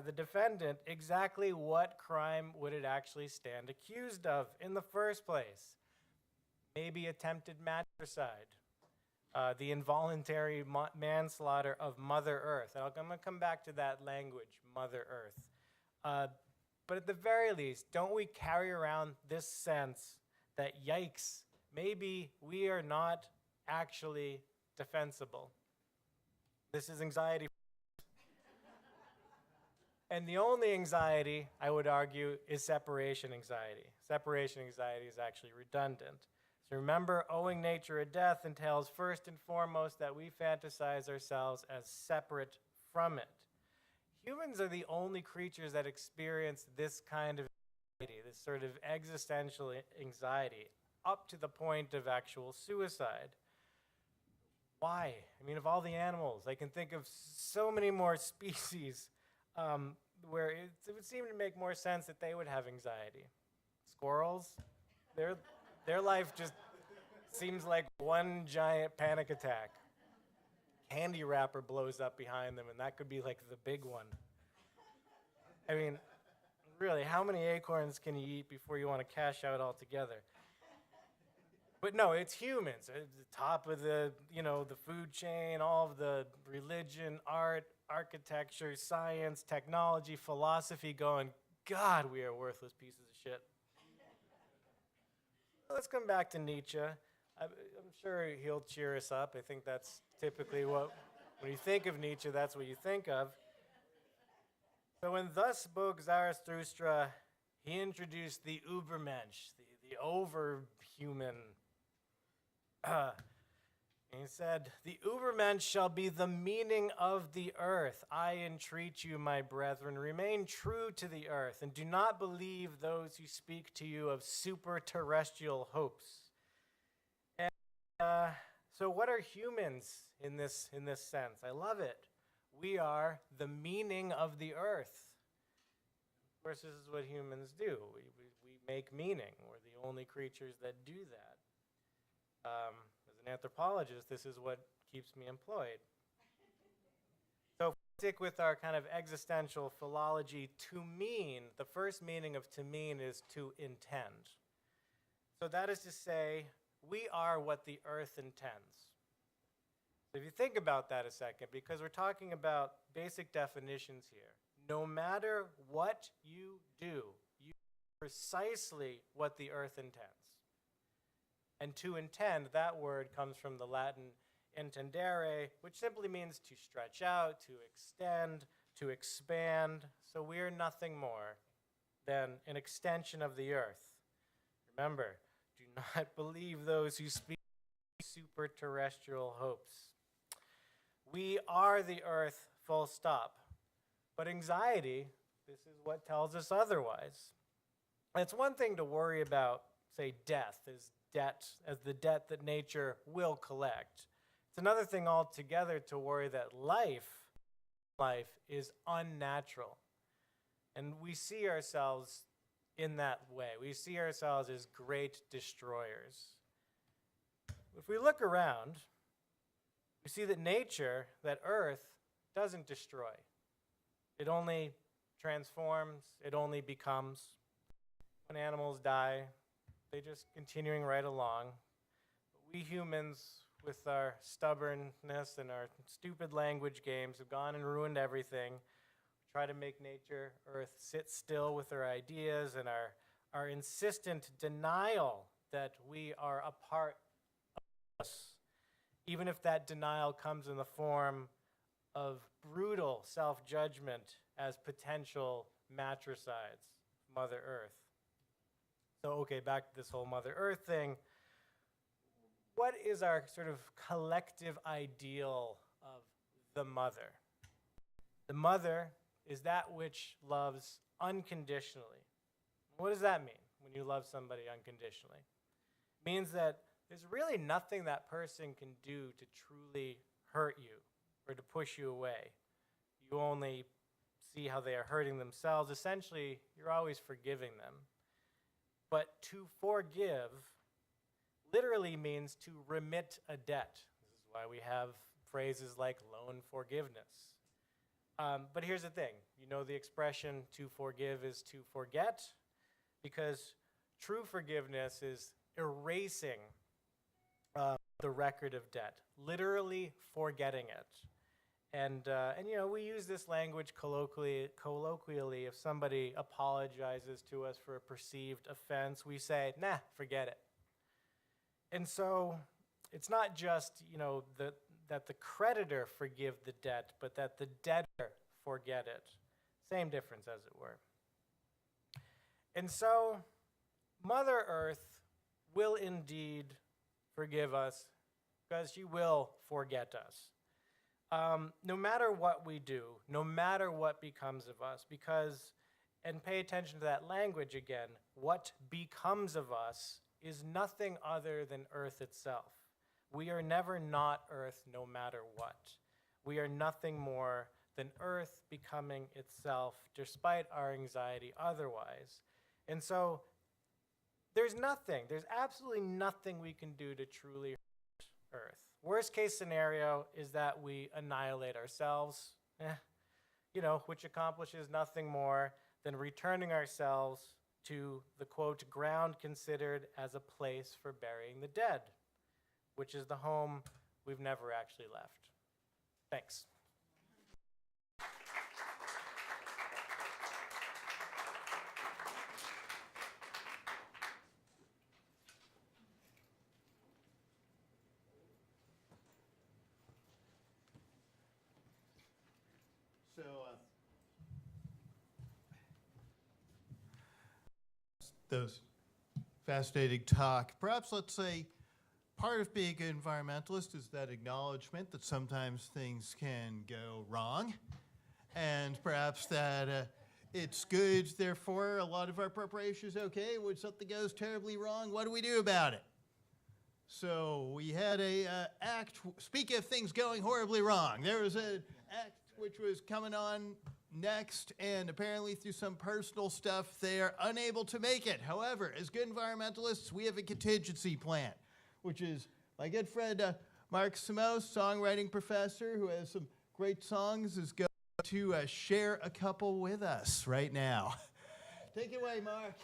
the defendant, exactly what crime would it actually stand accused of in the first place? Maybe attempted matricide, the involuntary manslaughter of Mother Earth. And I'm going to come back to that language, Mother Earth. But at the very least, don't we carry around this sense that, yikes, maybe we are not actually defensible? This is anxiety. And the only anxiety, I would argue, is separation anxiety. Separation anxiety is actually redundant. So remember, owing nature a death entails first and foremost that we fantasize ourselves as separate from it. Humans are the only creatures that experience this kind of anxiety, this sort of existential anxiety, up to the point of actual suicide. Why? I mean, of all the animals, I can think of so many more species where it would seem to make more sense that they would have anxiety. Squirrels, their life just seems like one giant panic attack. Candy wrapper blows up behind them, and that could be like the big one. I mean, really, how many acorns can you eat before you want to cash out altogether? But no, it's humans at the top of the food chain, all of the religion, art, architecture, science, technology, philosophy going God, we are worthless pieces of shit. Let's come back to Nietzsche. I'm sure he'll cheer us up. I think that's typically when you think of Nietzsche, that's what you think of. So when thus spoke Zarathustra, he introduced the Übermensch, the overhuman. And he said, the Übermensch shall be the meaning of the earth. I entreat you, my brethren, remain true to the earth, and do not believe those who speak to you of super-terrestrial hopes. And so what are humans in this sense? I love it. We are the meaning of the earth. Of course, this is what humans do. We make meaning. We're the only creatures that do that. As an anthropologist, this is what keeps me employed. So if we stick with our kind of existential philology, to mean, the first meaning of to mean is to intend. So that is to say, we are what the earth intends. So if you think about that a second, because we're talking about basic definitions here, no matter what you do, you do precisely what the earth intends. And to intend, that word comes from the Latin intendere, which simply means to stretch out, to extend, to expand. So we are nothing more than an extension of the earth. Remember, do not believe those who speak super-terrestrial hopes. We are the earth, full stop. But anxiety, this is what tells us otherwise. And it's one thing to worry about, say, death, as the debt that nature will collect. It's another thing altogether to worry that life is unnatural. And we see ourselves in that way. We see ourselves as great destroyers. If we look around, we see that nature, that earth, doesn't destroy. It only transforms, it only becomes. When animals die, they're just continuing right along. But we humans, with our stubbornness and our stupid language games, have gone and ruined everything. We try to make nature, earth, sit still with our ideas and our insistent denial that we are a part of us, even if that denial comes in the form of brutal self-judgment as potential matricides, Mother Earth. So, okay, back to this whole Mother Earth thing. What is our sort of collective ideal of the mother? The mother is that which loves unconditionally. What does that mean when you love somebody unconditionally? It means that there's really nothing that person can do to truly hurt you or to push you away. You only see how they are hurting themselves. Essentially, you're always forgiving them. But to forgive literally means to remit a debt. This is why we have phrases like loan forgiveness. But here's the thing. You know the expression to forgive is to forget? Because true forgiveness is erasing the record of debt, literally forgetting it. And you know, we use this language colloquially. If somebody apologizes to us for a perceived offense, we say, nah, forget it. And so it's not just, you know, that the creditor forgive the debt, but that the debtor forget it. Same difference, as it were. And so Mother Earth will indeed forgive us because she will forget us. No matter what we do, no matter what becomes of us, because, and pay attention to that language again, what becomes of us is nothing other than Earth itself. We are never not Earth no matter what. We are nothing more than Earth becoming itself, despite our anxiety otherwise. And so there's absolutely nothing we can do to truly hurt Earth. Worst case scenario is that we annihilate ourselves, you know, which accomplishes nothing more than returning ourselves to the, quote, ground considered as a place for burying the dead, which is the home we've never actually left. Thanks. those fascinating talk. Perhaps let's say part of being an environmentalist is that acknowledgement that sometimes things can go wrong, and perhaps that it's good, therefore a lot of our preparation is okay. When something goes terribly wrong, what do we do about it? So we had a act, speaking of things going horribly wrong, there was an act which was coming on next, and apparently through some personal stuff, they are unable to make it. However, as good environmentalists, we have a contingency plan, which is my good friend Mark Simos, songwriting professor, who has some great songs, is going to share a couple with us right now. Take it away, Mark.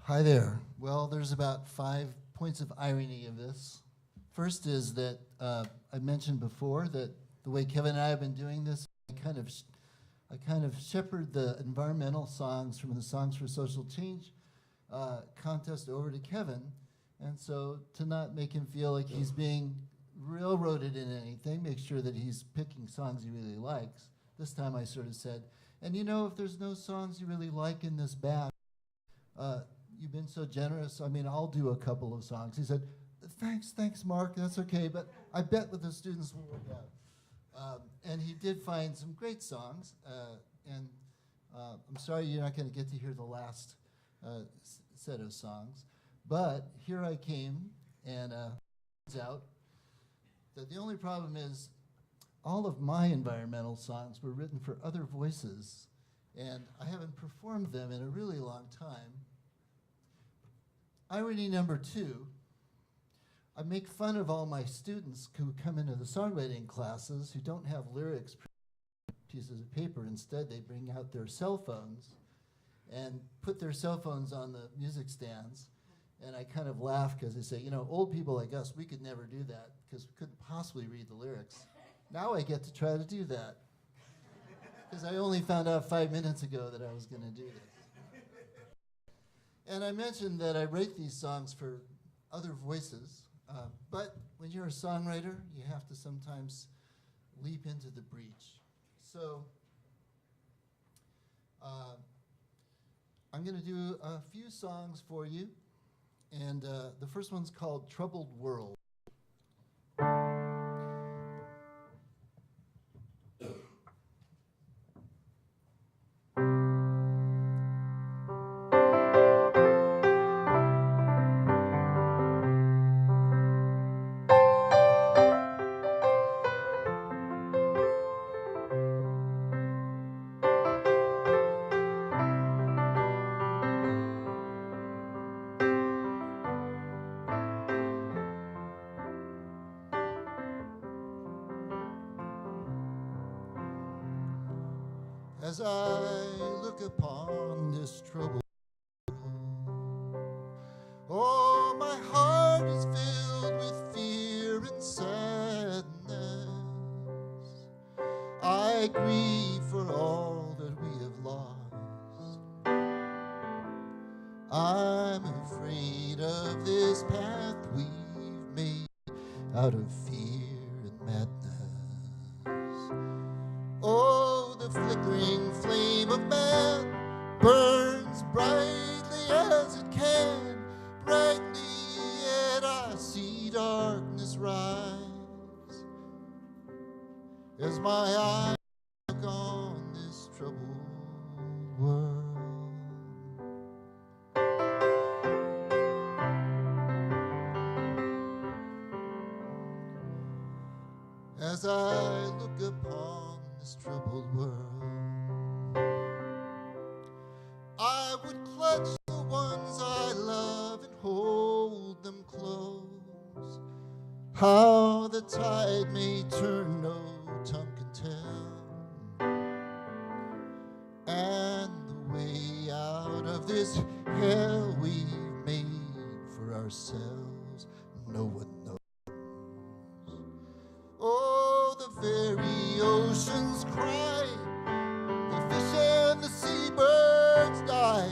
Hi there. Well, there's about 5 points of irony of this. First is that I mentioned before that the way Kevin and I have been doing this, I kind of shepherd the environmental songs from the Songs for Social Change contest over to Kevin. And so to not make him feel like he's being railroaded in anything, make sure that he's picking songs he really likes. This time I sort of said, and you know, if there's no songs you really like in this batch, you've been so generous, I mean, I'll do a couple of songs. He said, thanks, Mark, that's okay, but I bet with the students will work out. And he did find some great songs, and I'm sorry you're not going to get to hear the last set of songs, but here I came, and turns out that the only problem is all of my environmental songs were written for other voices, and I haven't performed them in a really long time. Irony number 2, I make fun of all my students who come into the songwriting classes who don't have lyrics pieces of paper. Instead, they bring out their cell phones and put their cell phones on the music stands. And I kind of laugh because they say, you know, old people like us, we could never do that because we couldn't possibly read the lyrics. Now I get to try to do that because I only found out 5 minutes ago that I was going to do this. And I mentioned that I write these songs for other voices, but when you're a songwriter, you have to sometimes leap into the breach. So I'm going to do a few songs for you, and the first one's called Troubled World. As I look upon this trouble, oh, my heart is filled with fear and sadness. I grieve for all that we have lost. I'm afraid of this path we've made out of fear and madness. Oh, the flickering flame of man burns brightly as it can, brightly, yet I see darkness rise as my eyes look on this troubled world. As I look upon this troubled world, I would clutch the ones I love and hold them close. How the tide may turn, no tongue can tell, and the way out of this hell we've made for ourselves, no one knows. Oh, the very oceans cry, the fish and the seabirds die,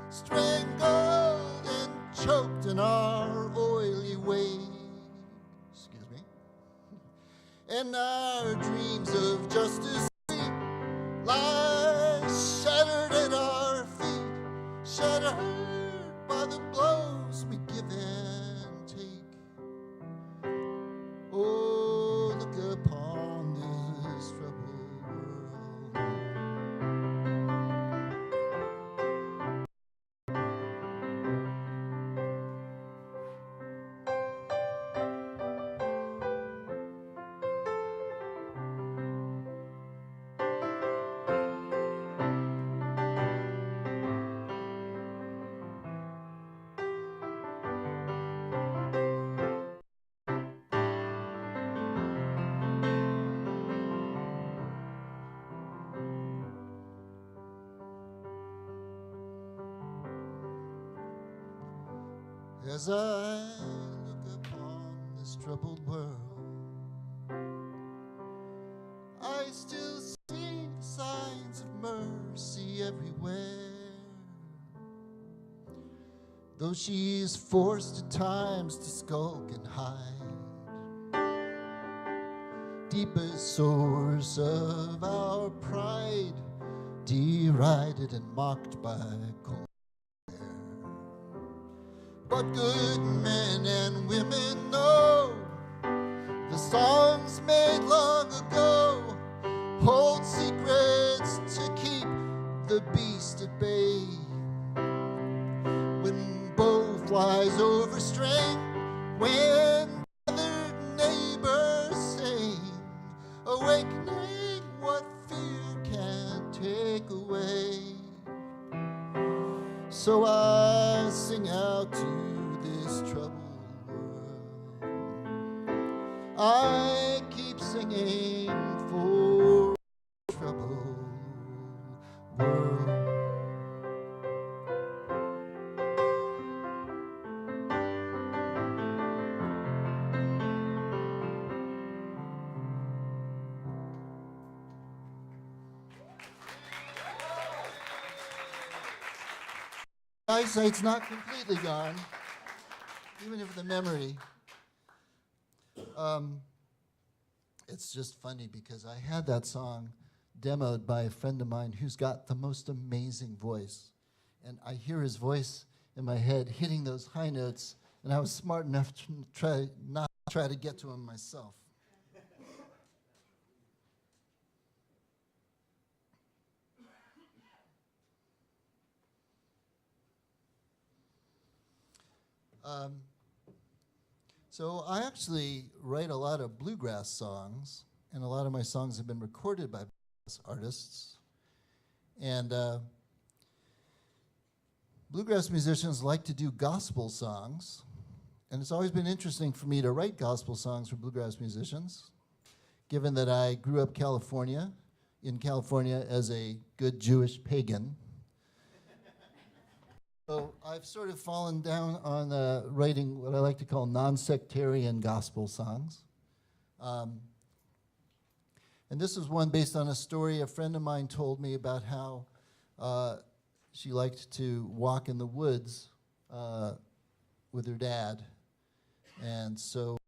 strangled and choked in our oily waves. Excuse me. And our dreams of justice sink As I look upon this troubled world, I still see the signs of mercy everywhere. Though she is forced at times to skulk and hide, deepest source of our pride, derided and mocked by cold air. But good men and women know the songs made long ago hold secrets to keep the beast at bay. When bow flies over string, when gathered neighbors sing, awakening what fear can't take away. So I sing out to this troubled world. I keep singing for a troubled world. Eyesight's not completely gone, even if the memory. It's just funny because I had that song demoed by a friend of mine who's got the most amazing voice. And I hear his voice in my head hitting those high notes, and I was smart enough to not try to get to him myself. So I actually write a lot of bluegrass songs, and a lot of my songs have been recorded by bluegrass artists. And bluegrass musicians like to do gospel songs, and it's always been interesting for me to write gospel songs for bluegrass musicians, given that I grew up in California as a good Jewish pagan. So I've sort of fallen down on writing what I like to call non-sectarian gospel songs. And this is one based on a story a friend of mine told me about how she liked to walk in the woods with her dad. And so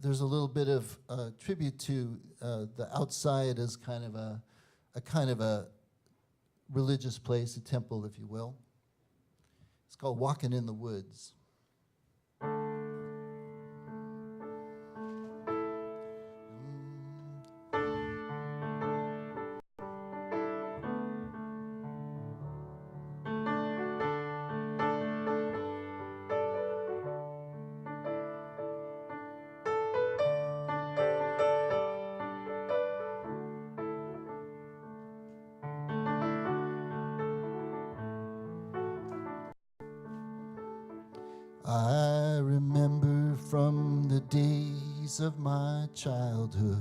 there's a little bit of tribute to the outside as kind of a religious place, a temple, if you will. It's called Walking in the Woods. I remember from the days of my childhood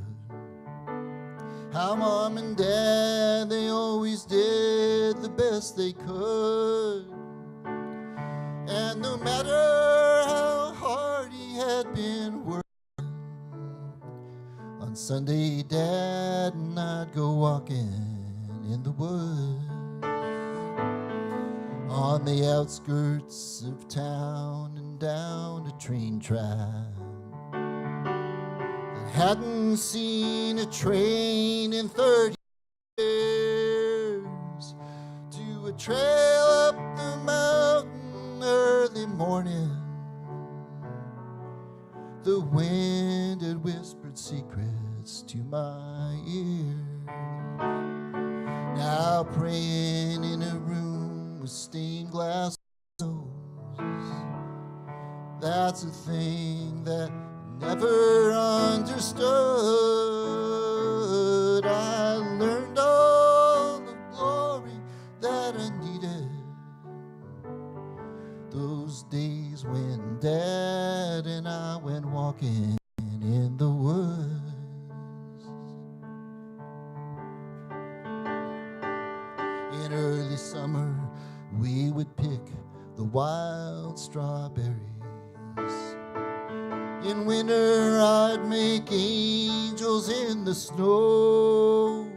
how Mom and Dad, they always did the best they could. And no matter how hard he had been working, on Sunday Dad and I'd go walking in the woods. On the outskirts of town and down a train track. I hadn't seen a train in 30 years. To a trail up the mountain early morning. The wind had whispered secrets to my ear. Now praying in a room with stained glass windows. That's a thing that I never understood. I learned all the glory that I needed. Those days when Dad and I went walking in the woods. In early summer, we would pick the wild strawberries In winter, I'd make angels in the snow.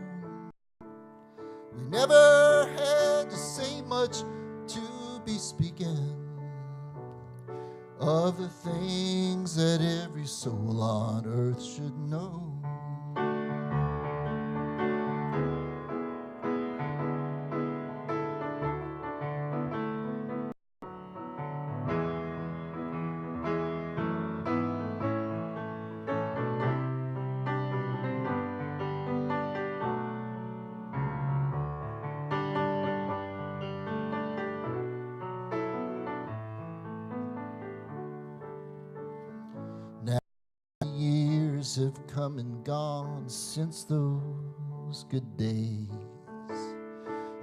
We never had to say much to be speaking of the things that every soul on earth should know. Years have come and gone since those good days.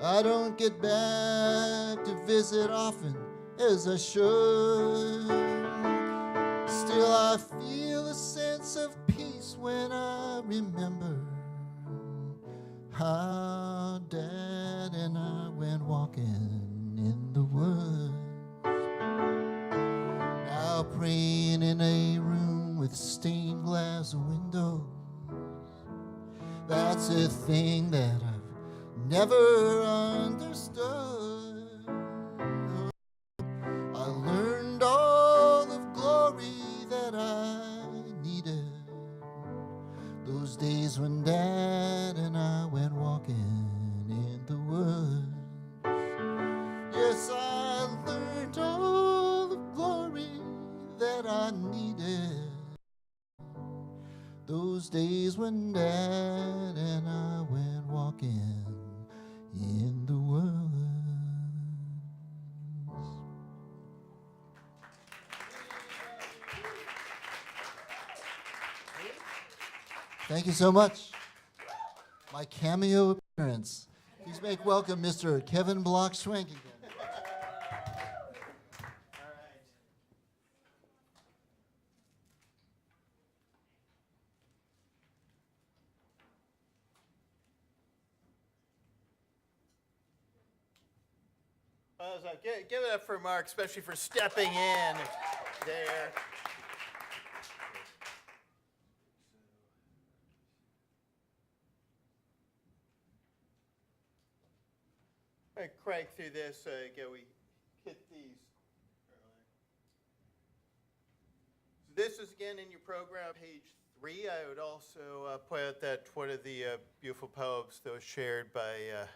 I don't get back to visit often as I should. Still I feel a sense of peace when I remember how Dad and I went walking in the woods. Now praying in a room with stained glass windows. That's a thing that I've never understood. I learned all of glory that I needed those days when Dad and I went walking in the woods. Yes, I learned all of glory that I needed those days when Dad and I went walking in the woods. Thank you so much. My cameo appearance. Please make welcome Mr. Kevin Block-Schwenk again. So give it up for Mark, especially for stepping in there. All right, crank through this. Again, we hit these. So this is again in your program, page 3. I would also point out that one of the beautiful poems that was shared by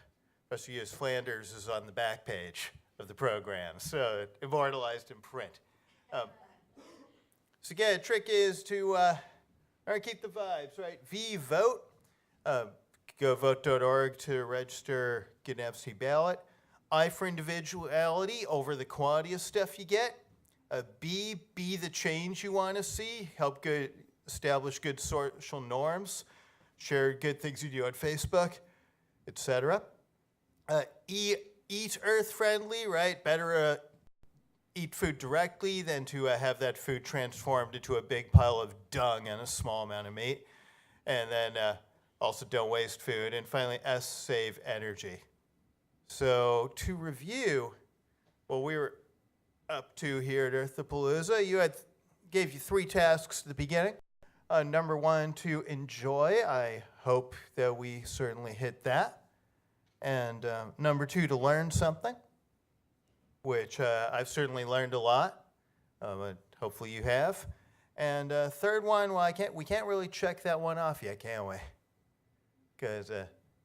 Professor Flanders is on the back page of the program, so immortalized in print. So again, the trick is to keep the vibes, right? vote. Go vote.org to register, get an absentee ballot. I for individuality over the quantity of stuff you get. Be the change you want to see. Help establish good social norms. Share good things you do on Facebook, etc. Eat earth-friendly, right? Better eat food directly than to have that food transformed into a big pile of dung and a small amount of meat. And then also don't waste food. And finally, save energy. So to review what we were up to here at Earthapalooza, gave you 3 tasks at the beginning. Number 1, to enjoy. I hope that we certainly hit that. And number 2, to learn something, which I've certainly learned a lot. But hopefully you have. And third one, well, we can't really check that one off yet, can we? Because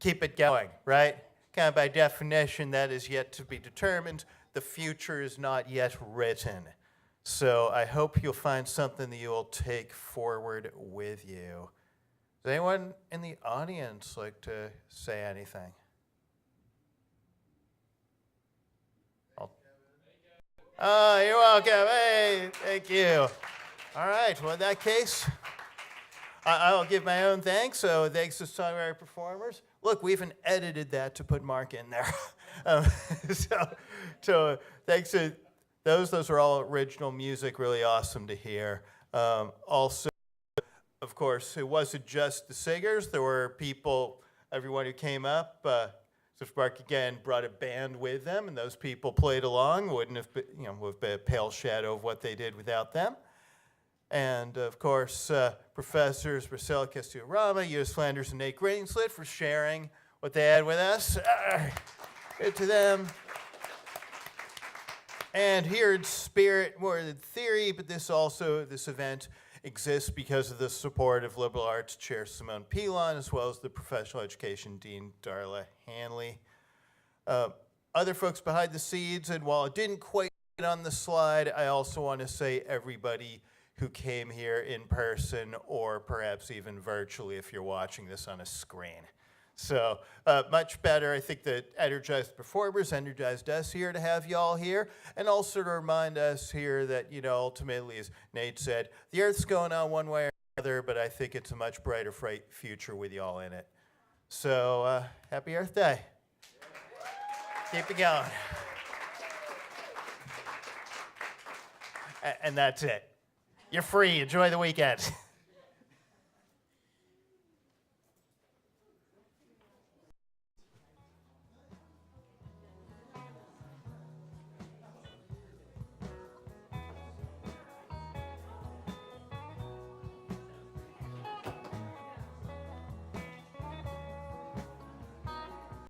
keep it going, right? Kind of by definition, that is yet to be determined. The future is not yet written. So I hope you'll find something that you will take forward with you. Does anyone in the audience like to say anything? Oh, you're welcome. Hey, thank you. All right. Well, in that case, I'll give my own thanks. So thanks to songwriter performers. Look, we even edited that to put Mark in there. So thanks to those. Those are all original music. Really awesome to hear. Also, of course, it wasn't just the singers. There were people, everyone who came up. So if Mark again brought a band with them, and those people played along, wouldn't have been, would have been a pale shadow of what they did without them. And, of course, Professors Marcela, Castillo-Rama, Eunice, Flanders, and Nate Greenslit for sharing what they had with us. Good to them. And here in spirit, more than theory, but this event exists because of the support of Liberal Arts Chair Simone Pilon, as well as the Professional Education Dean Darla Hanley. Other folks behind the scenes, and while it didn't quite get on the slide, I also want to say everybody who came here in person or perhaps even virtually if you're watching this on a screen. So much better. I think that energized performers energized us here to have y'all here, and also to remind us here that, ultimately, as Nate said, the Earth's going on one way or another, but I think it's a much brighter future with y'all in it. So happy Earth Day. Keep it going. And that's it. You're free. Enjoy the weekend.